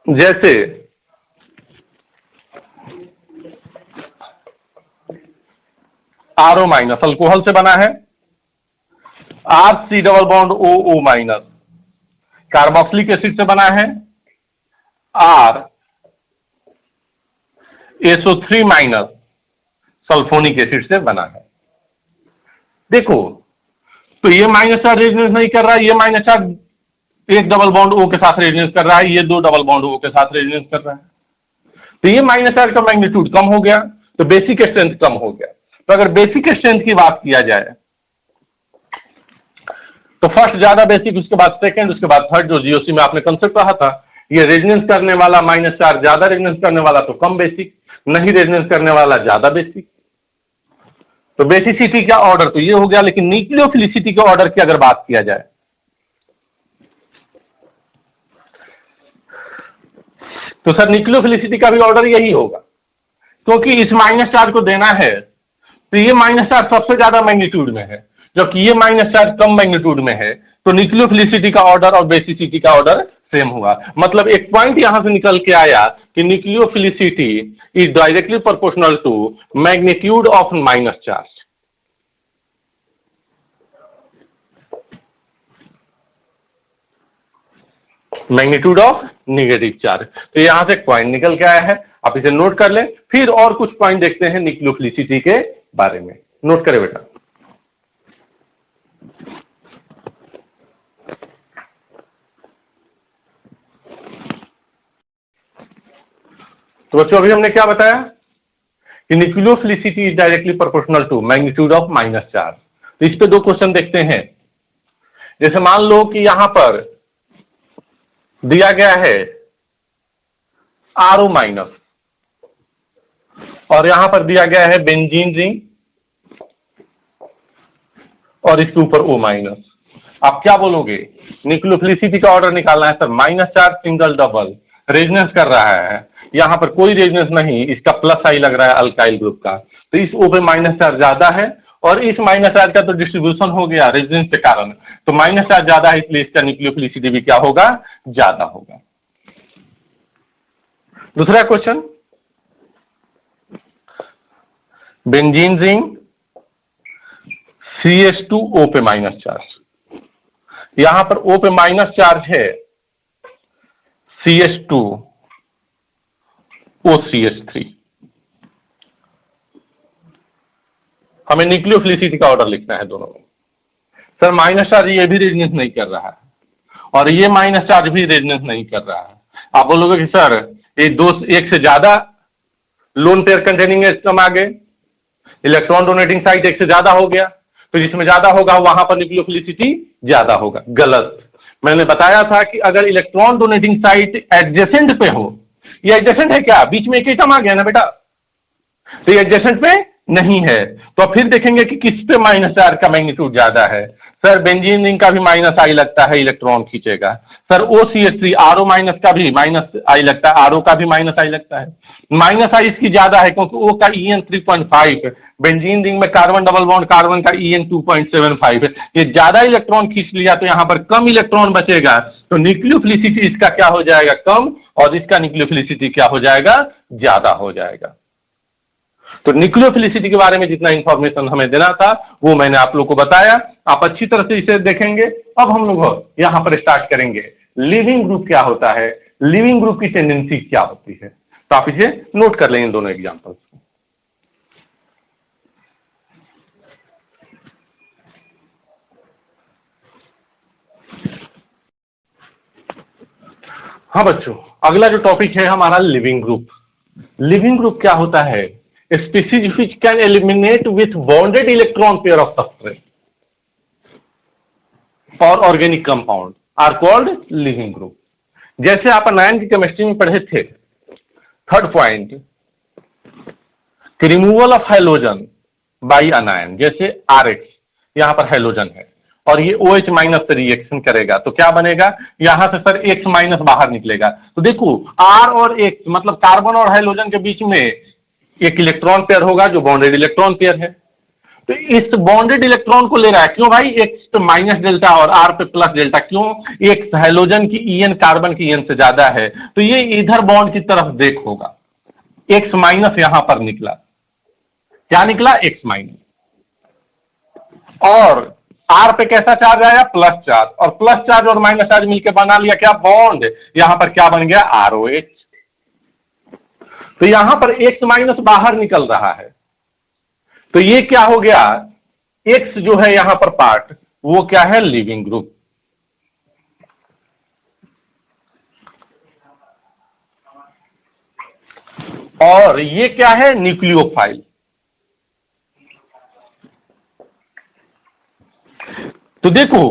जैसे आरओ माइनस अल्कोहल से बना है, R C double bond O O minus carboxylic acid से बना है, are SO3 minus sulphonic acid से बना है। देखो तो ये माइनस चार्ज रेजोनेंस नहीं कर रहा है, ये माइनस चार्ज एक डबल बॉन्ड ओ के साथ रेजोनेंस कर रहा है, ये दो डबल बॉन्ड ओ के साथ रेजोनेंस कर रहा है, तो ये माइनस चार्ज का मैग्नीट्यूड कम हो गया, तो बेसिक स्ट्रेंथ कम हो गया। तो अगर बेसिक स्ट्रेंथ की बात किया जाए तो फर्स्ट ज्यादा बेसिक, उसके बाद सेकंड, उसके बाद थर्ड, जो जीओसी में आपने कंसेप्ट पढ़ा था, ये रेजोनेंस करने वाला माइनस चार्ज ज्यादा, रेजोनेंस करने वाला तो कम बेसिक, नहीं रेजोनेंस करने वाला ज्यादा बेसिक। तो बेसिसिटी का ऑर्डर तो ये हो गया, लेकिन न्यूक्लियोफिलिसिटी के ऑर्डर की अगर बात किया जाए तो सर न्यूक्लियोफिलिसिटी का भी ऑर्डर यही होगा, क्योंकि इस माइनस चार्ज को देना है तो ये माइनस चार्ज सबसे ज्यादा मैग्नीट्यूड में है, जबकि ये माइनस चार्ज कम मैग्नीट्यूड में है, तो न्यूक्लियोफिलिसिटी का ऑर्डर और बेसिसिटी का ऑर्डर सेम हुआ। मतलब एक पॉइंट यहां से निकल के आया कि nucleophilicity is directly proportional to magnitude of minus charge. Magnitude of negative charge. तो यहां से एक पॉइंट निकल के आया है, आप इसे नोट कर लें। फिर और कुछ पॉइंट देखते हैं न्यूक्लियोफिलिसिटी के बारे में, नोट करें बेटा। तो बच्चों अभी हमने क्या बताया कि nucleophilicity is directly proportional to magnitude of minus charge. तो इस पे दो क्वेश्चन देखते हैं। जैसे मान लो कि यहां पर दिया गया है आरओ माइनस और यहां पर दिया गया है बेंजीन रिंग और इसके ऊपर ओ माइनस। आप क्या बोलोगे? न्यूक्लियोफिलिसिटी का ऑर्डर निकालना है sir. Minus charge single double resonance कर रहा है, यहां पर कोई रेजोनेंस नहीं, इसका प्लस आई लग रहा है अल्काइल ग्रुप का, तो इस ओ पे माइनस चार्ज ज्यादा है और इस माइनस चार्ज का तो डिस्ट्रीब्यूशन हो गया रेजोनेंस के कारण, तो माइनस चार्ज ज्यादा है, इसलिए इसका न्यूक्लियोफिलिसिटी भी क्या होगा? ज्यादा होगा। दूसरा क्वेश्चन, बेंजीन रिंग CH2O पे माइनस चार्ज, यहां पर O पे माइनस चार्ज है, CH2OCH3। हमें न्यूक्लियोफिलिसिटी का ऑर्डर लिखना है दोनों में। सर माइनस चार्ज ये भी रेजोनेंस नहीं कर रहा है और ये माइनस चार्ज भी रेजोनेंस नहीं कर रहा है। आप बोलोगे कि सर ये दो एक से ज्यादा लोन पेयर कंटेनिंग एटम आ गए, इलेक्ट्रॉन डोनेटिंग साइट एक से ज्यादा हो गया, तो जिसमें ज्यादा होगा वहां पर न्यूक्लियोफिलिसिटी ज्यादा होगा। गलत। मैंने बताया था कि अगर इलेक्ट्रॉन डोनेटिंग साइट एडजेसेंट पे हो, ये एडजेसेंट है क्या, बीच में एक एटम आ गया ना बेटा, तो ये एडजेसेंट पे नहीं है, तो फिर देखेंगे कि किस पे माइनस चार्ज का मैग्नीट्यूड ज्यादा है। सर बेंजीन रिंग का भी माइनस आई लगता है, इलेक्ट्रॉन खींचेगा। सर OCH3 RO माइनस का भी माइनस आई लगता है, RO का भी माइनस आई लगता है। माइनस आई इसकी ज्यादा है क्योंकि O का EN 3.5 है, बेंजीन रिंग में कार्बन डबल बॉन्ड कार्बन का EN 2.75 है, ये ज्यादा इलेक्ट्रॉन खींच लिया तो यहां पर कम इलेक्ट्रॉन बचेगा, तो न्यूक्लियोफिलिसिटी इसका क्या हो जाएगा, कम, और इसका न्यूक्लियोफिलिसिटी क्या हो जाएगा, ज्यादा हो जाएगा। तो न्यूक्लियोफिलिसिटी के बारे में जितना इंफॉर्मेशन हमें देना था वो मैंने आप लोग को बताया, आप अच्छी तरह से इसे देखेंगे। अब हम लोग यहां पर स्टार्ट करेंगे, लिविंग ग्रुप क्या होता है, लिविंग ग्रुप की टेंडेंसी क्या होती है, तो आप इसे नोट कर लें इन दोनों एग्जांपल्स को। हाँ बच्चों, अगला जो टॉपिक है हमारा लिविंग ग्रुप। लिविंग ग्रुप क्या होता है, species which can eliminate with bonded electron pair of substrate or organic compound are called living group। जैसे आप अनायन की केमिस्ट्री में पढ़े थे, third point, removal of hydrogen by अनायन, जैसे RH यहां पर हाइड्रोजन है और ये OH माइनस से रिएक्शन करेगा तो क्या बनेगा, यहां से सर X माइनस बाहर निकलेगा। तो देखो R और X मतलब कार्बन और हाइड्रोजन के बीच में एक इलेक्ट्रॉन पेयर होगा जो बॉन्डेड इलेक्ट्रॉन पेयर है, तो इस बॉन्डेड इलेक्ट्रॉन को ले रहा है, क्यों भाई, X पे माइनस डेल्टा और R पे प्लस डेल्टा, क्यों, X हाइड्रोजन की EN कार्बन की EN से ज्यादा है, तो ये इधर बॉन्ड की तरफ देख होगा, X माइनस यहां पर निकला, क्या निकला, X माइनस, और R पे कैसा चार्ज आया, प्लस चार्ज, और प्लस चार्ज और माइनस चार्ज मिलकर बना लिया क्या, बॉन्ड, यहां पर क्या बन गया, ROH। तो यहां पर X माइनस बाहर निकल रहा है, तो ये क्या हो गया, X जो है यहां पर पार्ट, वो क्या है, लिविंग ग्रुप। और ये क्या है, न्यूक्लियोफाइल। तो देखो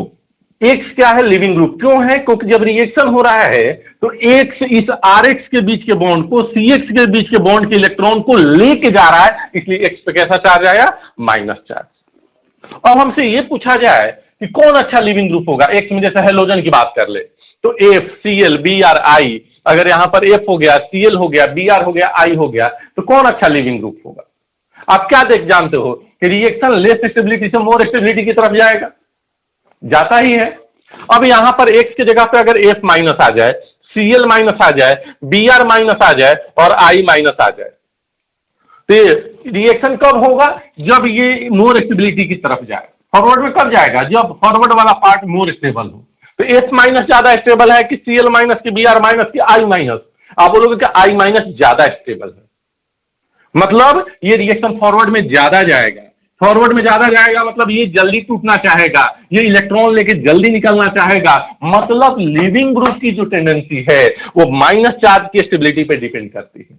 X क्या है, लिविंग ग्रुप, क्यों है, क्योंकि जब रिएक्शन हो रहा है तो X इस RH के बीच के बॉन्ड को CX के बीच के बॉन्ड के इलेक्ट्रॉन को लेके जा रहा है, इसलिए X पे कैसा चार्ज आया, माइनस चार्ज। अब हमसे ये पूछा जाए कि कौन अच्छा लिविंग ग्रुप होगा, X में जैसे हेलोजन की बात कर ले तो F Cl Br I, अगर यहां पर F हो गया, Cl हो गया, Br हो गया, I हो गया, तो कौन अच्छा लिविंग ग्रुप होगा। आप क्या जानते हो कि रिएक्शन लेस स्टेबिलिटी से मोर स्टेबिलिटी की तरफ जाएगा, जाता ही है। अब यहां पर X की जगह पे अगर F माइनस आ जाए, Cl माइनस आ जाए, Br माइनस आ जाए और I माइनस आ जाए, तो रिएक्शन कब होगा, जब ये मोर स्टेबिलिटी की तरफ जाए। फॉरवर्ड में कब जाएगा, जब फॉरवर्ड वाला पार्ट मोर स्टेबल हो। तो F माइनस ज्यादा स्टेबल है कि Cl माइनस की, Br माइनस की, I माइनस, आप बोलोगे कि I माइनस ज्यादा स्टेबल है, मतलब ये रिएक्शन फॉरवर्ड में ज्यादा जाएगा। फॉरवर्ड में ज्यादा जाएगा मतलब ये जल्दी टूटना चाहेगा, ये इलेक्ट्रॉन लेके जल्दी निकलना चाहेगा, मतलब लिविंग ग्रुप की जो टेंडेंसी है वो माइनस चार्ज की स्टेबिलिटी पे डिपेंड करती है।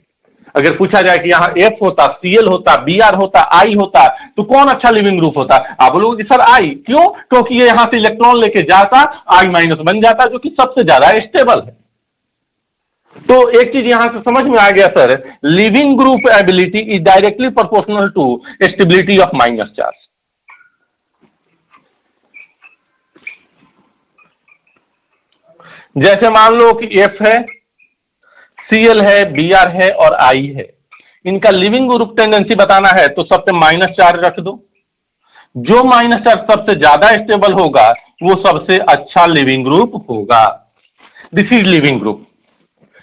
अगर पूछा जाए कि यहाँ F होता, Cl होता, Br होता, I होता, तो कौन अच्छा लिविंग ग्रुप होता, आप बोलोगे कि सर I, क्यों, क्योंकि ये यहां से इलेक्ट्रॉन लेके जाता, I माइनस बन जाता, जो कि सबसे ज्यादा स्टेबल है। तो एक चीज यहां से समझ में आ गया sir, leaving group ability is directly proportional to stability of minus charge. जैसे मान लो कि F है, Cl है, Br है और I है, इनका लिविंग ग्रुप टेंडेंसी बताना है तो सब पे माइनस चार्ज रख दो, जो माइनस चार्ज सबसे ज्यादा स्टेबल होगा वो सबसे अच्छा लिविंग ग्रुप होगा। This is leaving group.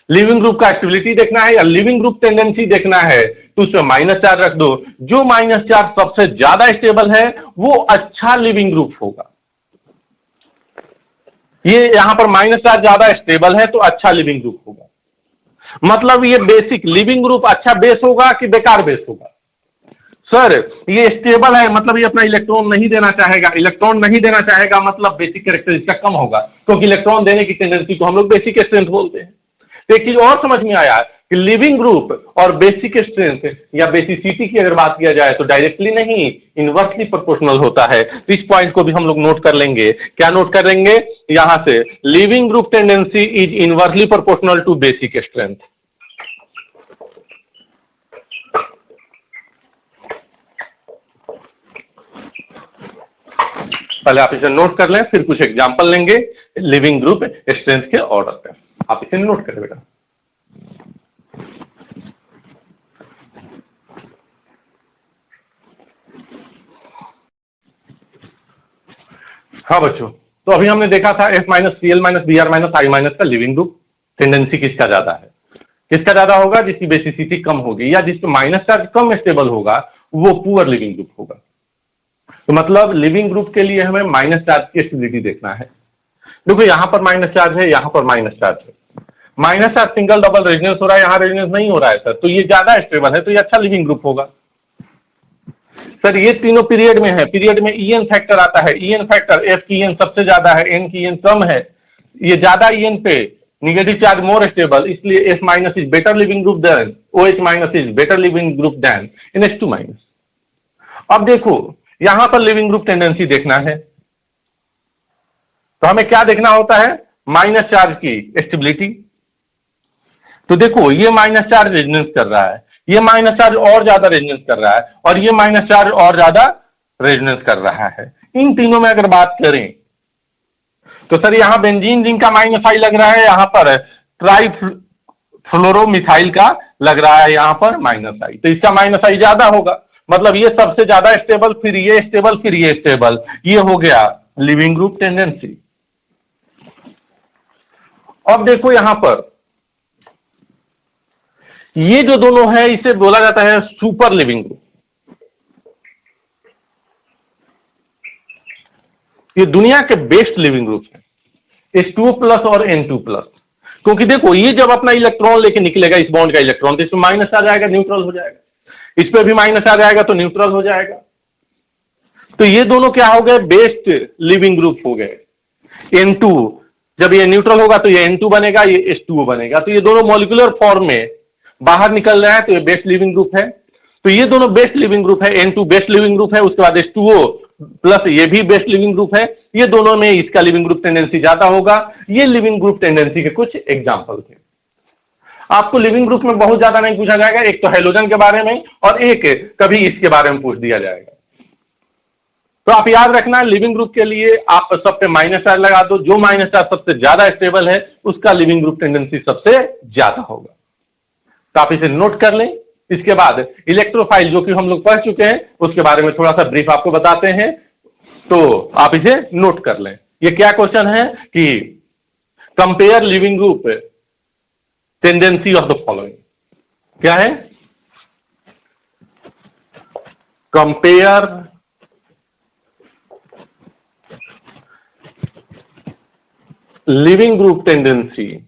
Leaving group का स्टेबिलिटी देखना है या लिविंग ग्रुप टेंडेंसी देखना है तो उसमें माइनस चार्ज रख दो, जो माइनस चार्ज सबसे ज्यादा स्टेबल है वो अच्छा लिविंग ग्रुप होगा। ये यहां पर माइनस चार्ज ज्यादा स्टेबल है तो अच्छा लिविंग ग्रुप होगा, मतलब ये बेसिक लिविंग ग्रुप अच्छा बेस होगा कि बेकार बेस होगा। सर ये स्टेबल है मतलब ये अपना इलेक्ट्रॉन नहीं देना चाहेगा, इलेक्ट्रॉन नहीं देना चाहेगा मतलब बेसिक कैरेक्टरिस्टिक कम होगा, क्योंकि इलेक्ट्रॉन देने की टेंडेंसी को हम लोग बेसिक स्ट्रेंथ बोलते हैं। एक चीज और समझ में आया कि लिविंग ग्रुप और बेसिक स्ट्रेंथ या बेसिसिटी की अगर बात किया जाए तो डायरेक्टली नहीं, इनवर्सली प्रोपोर्शनल होता है। इस पॉइंट को भी हम लोग नोट कर लेंगे। क्या नोट कर लेंगे यहां से? Leaving group tendency is inversely proportional to basic strength. पहले आप इसे नोट कर लें, फिर कुछ एग्जांपल लेंगे लिविंग ग्रुप स्ट्रेंथ के ऑर्डर पे। आप इसे नोट करें बेटा। हाँ बच्चों, तो अभी हमने देखा था F minus Cl minus Br minus I minus का लिविंग ग्रुप टेंडेंसी किसका ज्यादा है? किसका ज्यादा होगा? जिसकी बेसिसिटी कम होगी या जिसमें माइनस चार्ज कम स्टेबल होगा वो पुअर लिविंग ग्रुप होगा। तो मतलब लिविंग ग्रुप के लिए हमें माइनस चार्ज की स्टेबिलिटी देखना है। देखो यहां पर माइनस चार्ज है, यहां पर माइनस चार्ज है। Minus charge single double resonance हो रहा है, यहां रेजोनेंस नहीं हो रहा है सर, तो ये ज्यादा स्टेबल है, तो ये अच्छा लिविंग ग्रुप होगा। सर ये तीनों पीरियड में है, पीरियड में ईएन फैक्टर आता है, ईएन फैक्टर एफ की ईएन सबसे ज्यादा है, एन की ईएन कम है, ये ज्यादा ईएन पे नेगेटिव चार्ज मोर स्टेबल, इसलिए F minus is better leaving group than OH minus is better leaving group than NH2 minus. अब देखो यहां पर लिविंग ग्रुप टेंडेंसी देखना है तो हमें क्या देखना होता है? माइनस चार्ज की स्टेबिलिटी। तो देखो ये माइनस चार्ज रेजोनेंस कर रहा है, ये माइनस चार्ज और ज्यादा रेजोनेंस कर रहा है, और ये माइनस चार्ज और ज्यादा रेजोनेंस कर रहा है। इन तीनों में अगर बात करें तो सर यहां बेंजीन जिंक का माइनस आई लग रहा है, यहां पर ट्राइफ्लोरोमिथाइल का लग रहा है, यहां पर माइनस आई, तो इसका माइनस आई ज्यादा होगा। मतलब ये सबसे ज्यादा स्टेबल, फिर ये स्टेबल, फिर ये स्टेबल, ये हो गया लिविंग ग्रुप टेंडेंसी। अब देखो यहां पर ये जो दोनों है इसे बोला जाता है सुपर लिविंग ग्रुप। ये दुनिया के बेस्ट लिविंग ग्रुप है, H2O प्लस और N2 प्लस। क्योंकि देखो ये जब अपना इलेक्ट्रॉन लेके निकलेगा इस बॉन्ड का इलेक्ट्रॉन, तो इसमें माइनस आ जाएगा, न्यूट्रल हो जाएगा, इस पे भी माइनस आ जाएगा तो न्यूट्रल हो जाएगा। तो ये दोनों क्या हो गए? बेस्ट लिविंग ग्रुप हो गए। N2 जब ये न्यूट्रल होगा तो ये N2 बनेगा, ये H2O बनेगा, तो ये दोनों मॉलिक्यूलर फॉर्म में बाहर निकल रहा है, तो ये बेस्ट लिविंग ग्रुप है। तो ये दोनों बेस्ट लिविंग ग्रुप है, N2 बेस्ट लिविंग ग्रुप है, उसके बाद H2O प्लस ये भी बेस्ट लिविंग ग्रुप है। ये दोनों में इसका लिविंग ग्रुप टेंडेंसी ज्यादा होगा। ये लिविंग ग्रुप टेंडेंसी के कुछ एग्जांपल थे। आपको लिविंग ग्रुप में बहुत ज्यादा नहीं पूछा जाएगा, एक तो हैलोजन के बारे में और एक कभी इसके बारे में पूछ दिया जाएगा। तो आप याद रखना लिविंग ग्रुप के लिए आप सब पे माइनस चार्ज लगा दो, जो माइनस चार्ज सबसे ज्यादा स्टेबल है उसका लिविंग ग्रुप टेंडेंसी सबसे ज्यादा होगा। तो आप इसे नोट कर लें। इसके बाद इलेक्ट्रोफाइल जो कि हम लोग पढ़ चुके हैं उसके बारे में थोड़ा सा ब्रीफ आपको बताते हैं, तो आप इसे नोट कर लें। ये क्या क्वेश्चन है कि compare leaving group tendency of the following. क्या है? Compare leaving group tendency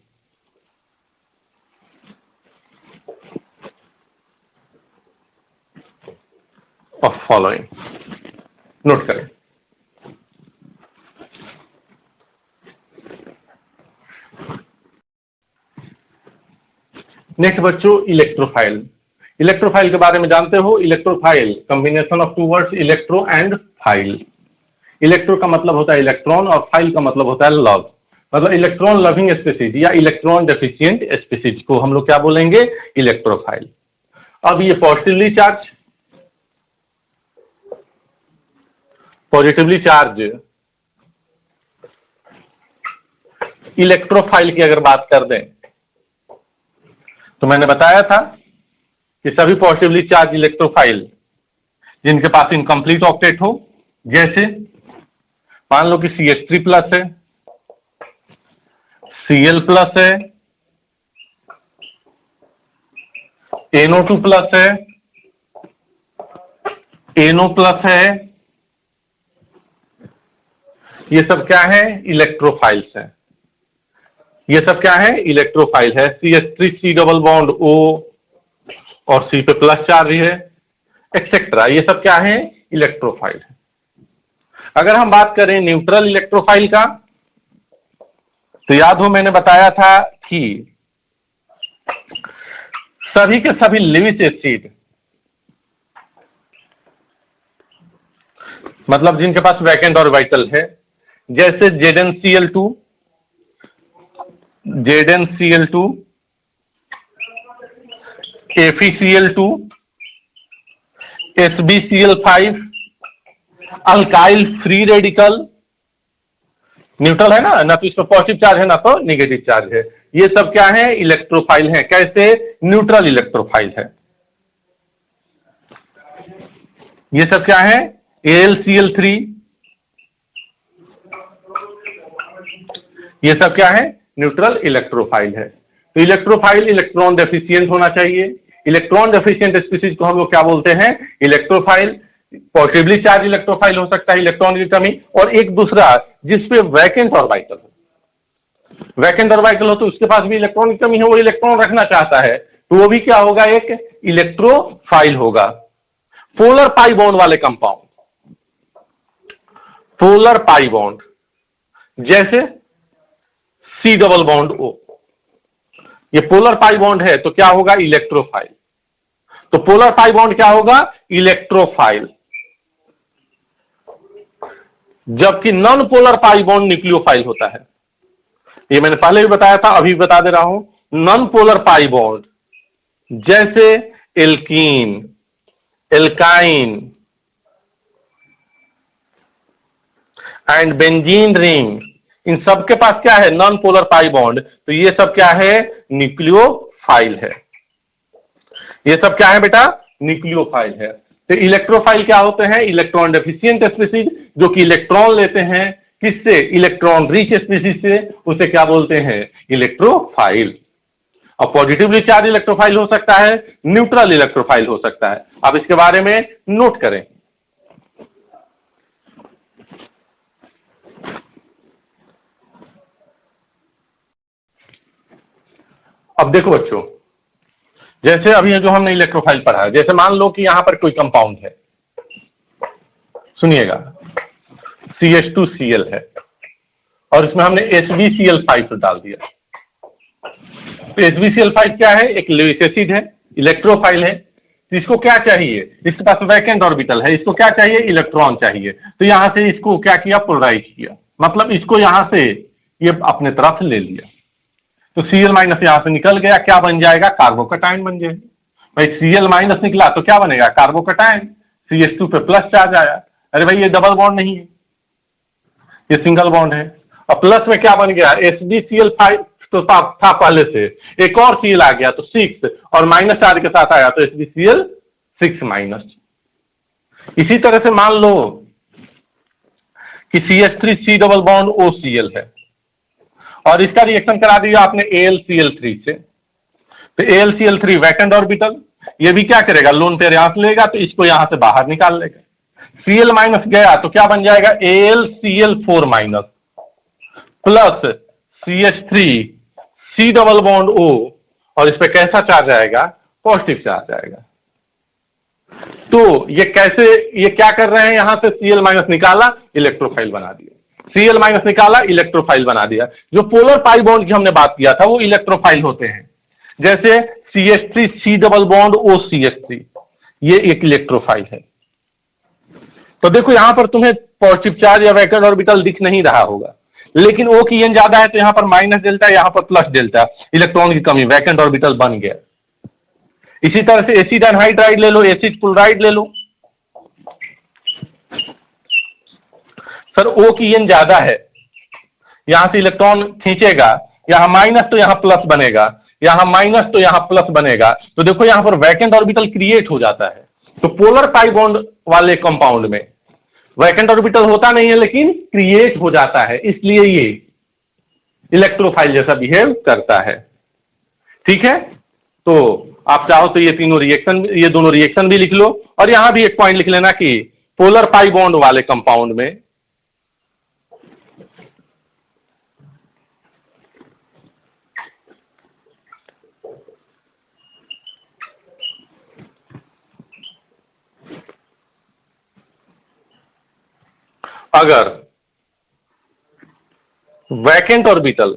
of following. Note करें। नेक्स्ट बच्चों इलेक्ट्रोफाइल। इलेक्ट्रोफाइल के बारे में जानते हो? Electrophile combination of two words electro and phile. Electro का मतलब होता है इलेक्ट्रॉन और फाइल का मतलब होता है लव। मतलब इलेक्ट्रॉन लविंग स्पीसीज या इलेक्ट्रॉन डेफिशिएंट स्पीसीज को हम लोग क्या बोलेंगे? इलेक्ट्रोफाइल। अब ये पॉजिटिवली चार्ज इलेक्ट्रोफाइल की अगर बात कर दें तो मैंने बताया था कि सभी पॉजिटिवली चार्ज इलेक्ट्रोफाइल जिनके पास इनकम्प्लीट ऑक्टेट हो, जैसे मान लो कि CH3 प्लस है, Cl प्लस है, NO2 प्लस है, NO प्लस है, ये सब क्या है? इलेक्ट्रोफाइल्स है। ये सब क्या है? इलेक्ट्रोफाइल है। CH3 C double bond O और C पे प्लस चार्ज है, एक्सेट्रा, ये सब क्या है? इलेक्ट्रोफाइल है। अगर हम बात करें न्यूट्रल इलेक्ट्रोफाइल का, तो याद हो मैंने बताया था कि सभी के सभी लिविस एसिड, मतलब जिनके पास वैकेंट ऑर्बिटल है, जैसे ZnCl2, ZnCl2, FeCl2, SbCl5, alkyl free radical, neutral है ना तो इसमें पॉजिटिव चार्ज है ना तो निगेटिव चार्ज है, ये सब क्या है? इलेक्ट्रोफाइल है। कैसे? न्यूट्रल इलेक्ट्रोफाइल है। ये सब क्या है? AlCl3, ये सब क्या है? न्यूट्रल इलेक्ट्रोफाइल है। तो इलेक्ट्रोफाइल इलेक्ट्रॉन डेफिशिएंट होना चाहिए। इलेक्ट्रॉन डेफिशिएंट स्पीसीज को हम लोग क्या बोलते हैं? इलेक्ट्रोफाइल। पॉजिटिवली चार्ज इलेक्ट्रोफाइल हो सकता है, इलेक्ट्रॉन की कमी, और एक दूसरा जिसपे वैकेंट ऑर्बिटल हो। वैकेंट ऑर्बिटल हो तो उसके पास भी इलेक्ट्रॉन की कमी है, वो इलेक्ट्रॉन रखना चाहता है, तो वो भी क्या होगा? एक इलेक्ट्रोफाइल होगा। पोलर पाई बॉन्ड वाले कंपाउंड, पोलर पाई बॉन्ड, जैसे C डबल बॉन्ड O, ये पोलर पाई बॉन्ड है तो क्या होगा? इलेक्ट्रोफाइल। तो पोलर पाई बॉन्ड क्या होगा? इलेक्ट्रोफाइल। जबकि non polar pi bond nucleophile होता है। ये मैंने पहले भी बताया था, अभी बता दे रहा हूं। नॉन पोलर पाई बॉन्ड जैसे alkene, alkyne and benzene ring, इन सब के पास क्या है? Non polar pi bond. तो ये सब क्या है? न्यूक्लियोफाइल है। ये सब क्या है बेटा? न्यूक्लियोफाइल है। तो इलेक्ट्रोफाइल क्या होते हैं? इलेक्ट्रॉन डेफिशिएंट स्पीसीज, जो कि इलेक्ट्रॉन लेते हैं किससे? इलेक्ट्रॉन रिच स्पीसीज से, उसे क्या बोलते हैं? इलेक्ट्रोफाइल। और पॉजिटिवली चार्ज इलेक्ट्रोफाइल हो सकता है, न्यूट्रल इलेक्ट्रोफाइल हो सकता है। अब इसके बारे में नोट करें। अब देखो बच्चों, जैसे अभी जो हमने इलेक्ट्रोफाइल पढ़ा है, जैसे मान लो कि यहां पर कोई कंपाउंड है, सुनिएगा, CH2Cl है और इसमें हमने HbCl5 डाल दिया। तो HbCl5 क्या है? एक लिविक एसिड है, इलेक्ट्रोफाइल है। तो इसको क्या चाहिए? इसके पास वैकेंट ऑर्बिटल है, इसको क्या चाहिए? इलेक्ट्रॉन चाहिए। तो यहां से इसको क्या किया? पोलराइज किया, मतलब इसको यहां से ये अपने तरफ ले लिया। तो Cl माइनस यहां से निकल गया, क्या बन जाएगा? कार्बोकटायन बन जाएगा। भाई Cl माइनस निकला तो क्या बनेगा? कार्बोकटायन। CH2 पे प्लस चार्ज आया। अरे भाई ये डबल बॉन्ड नहीं है, ये सिंगल बॉन्ड है। और प्लस में क्या बन गया? HbCl5 तो था पहले से, एक और Cl आ गया तो 6, और माइनस चार्ज के साथ आया तो HbCl6 माइनस। इसी तरह से मान लो कि CH3C डबल बॉन्ड OCl है और इसका रिएक्शन करा दिया आपने AlCl3 से। तो AlCl3 वैकेंट ऑर्बिटल, ये भी क्या करेगा? लोन पेयर यहां से लेगा तो इसको यहां से बाहर निकाल लेगा। Cl माइनस गया तो क्या बन जाएगा? AlCl4 minus plus CH3C double bond O, और इस पे कैसा चार्ज आएगा? पॉजिटिव चार्ज आएगा। तो ये कैसे, ये क्या कर रहे हैं? यहां से Cl माइनस निकाला, इलेक्ट्रोफाइल बना दिया। Cl माइनस निकाला, इलेक्ट्रोफाइल बना दिया। जो पोलर पाई बॉन्ड की हमने बात किया था वो इलेक्ट्रोफाइल होते हैं, जैसे CH3C डबल बॉन्ड OCH3, ये एक इलेक्ट्रोफाइल है। तो देखो यहां पर तुम्हें पॉजिटिव चार्ज या वैकेंट ऑर्बिटल दिख नहीं रहा होगा, लेकिन O की एन ज्यादा है तो यहां पर माइनस डेल्टा, यहां पर प्लस डेल्टा, इलेक्ट्रॉन की कमी, वैकेंट ऑर्बिटल बन गया। इसी तरह से एसिड एनहाइड्राइड ले लो, एसिड क्लोराइड ले लो। सर O की एन ज्यादा है, यहां से इलेक्ट्रॉन खींचेगा, यहां माइनस तो यहां प्लस बनेगा, यहां माइनस तो यहां प्लस बनेगा। तो देखो यहां पर वैकेंट ऑर्बिटल क्रिएट हो जाता है। तो पोलर पाई बॉन्ड वाले कंपाउंड में वैकेंट ऑर्बिटल होता नहीं है लेकिन क्रिएट हो जाता है, इसलिए ये इलेक्ट्रोफाइल जैसा बिहेव करता है। ठीक है, तो आप चाहो तो ये तीनों रिएक्शन, ये दोनों रिएक्शन भी लिख लो, और यहां भी एक पॉइंट लिख लेना कि पोलर पाई बॉन्ड वाले कंपाउंड में अगर वैकेंट ऑर्बिटल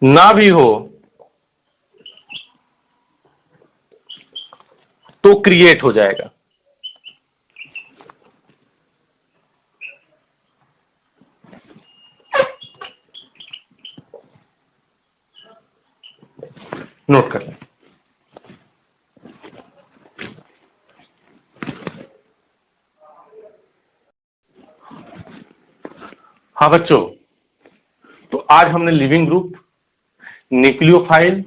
ना भी हो तो क्रिएट हो जाएगा। नोट कर लें। हाँ बच्चों, तो आज हमने लिविंग ग्रुप, न्यूक्लियोफाइल,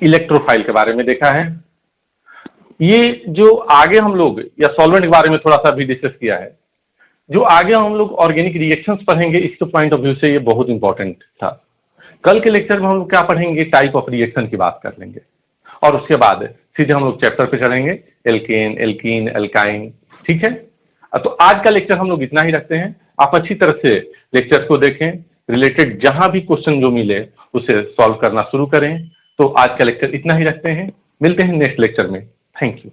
इलेक्ट्रोफाइल के बारे में देखा है। ये जो आगे हम लोग या सॉल्वेंट के बारे में थोड़ा सा भी डिस्कस किया है, जो आगे हम लोग ऑर्गेनिक रिएक्शंस पढ़ेंगे, इसके पॉइंट ऑफ व्यू से ये बहुत इंपॉर्टेंट था। कल के लेक्चर में हम लोग क्या पढ़ेंगे, टाइप ऑफ रिएक्शन की बात कर लेंगे, और उसके बाद सीधे हम लोग चैप्टर पे चढ़ेंगे, एल्केन, एल्कीन, एल्काइन। ठीक है, तो आज का लेक्चर हम लोग इतना ही रखते हैं। आप अच्छी तरह से लेक्चर को देखें, रिलेटेड जहां भी क्वेश्चन जो मिले उसे सॉल्व करना शुरू करें। तो आज का लेक्चर इतना ही रखते हैं, मिलते हैं नेक्स्ट लेक्चर में। Thank you.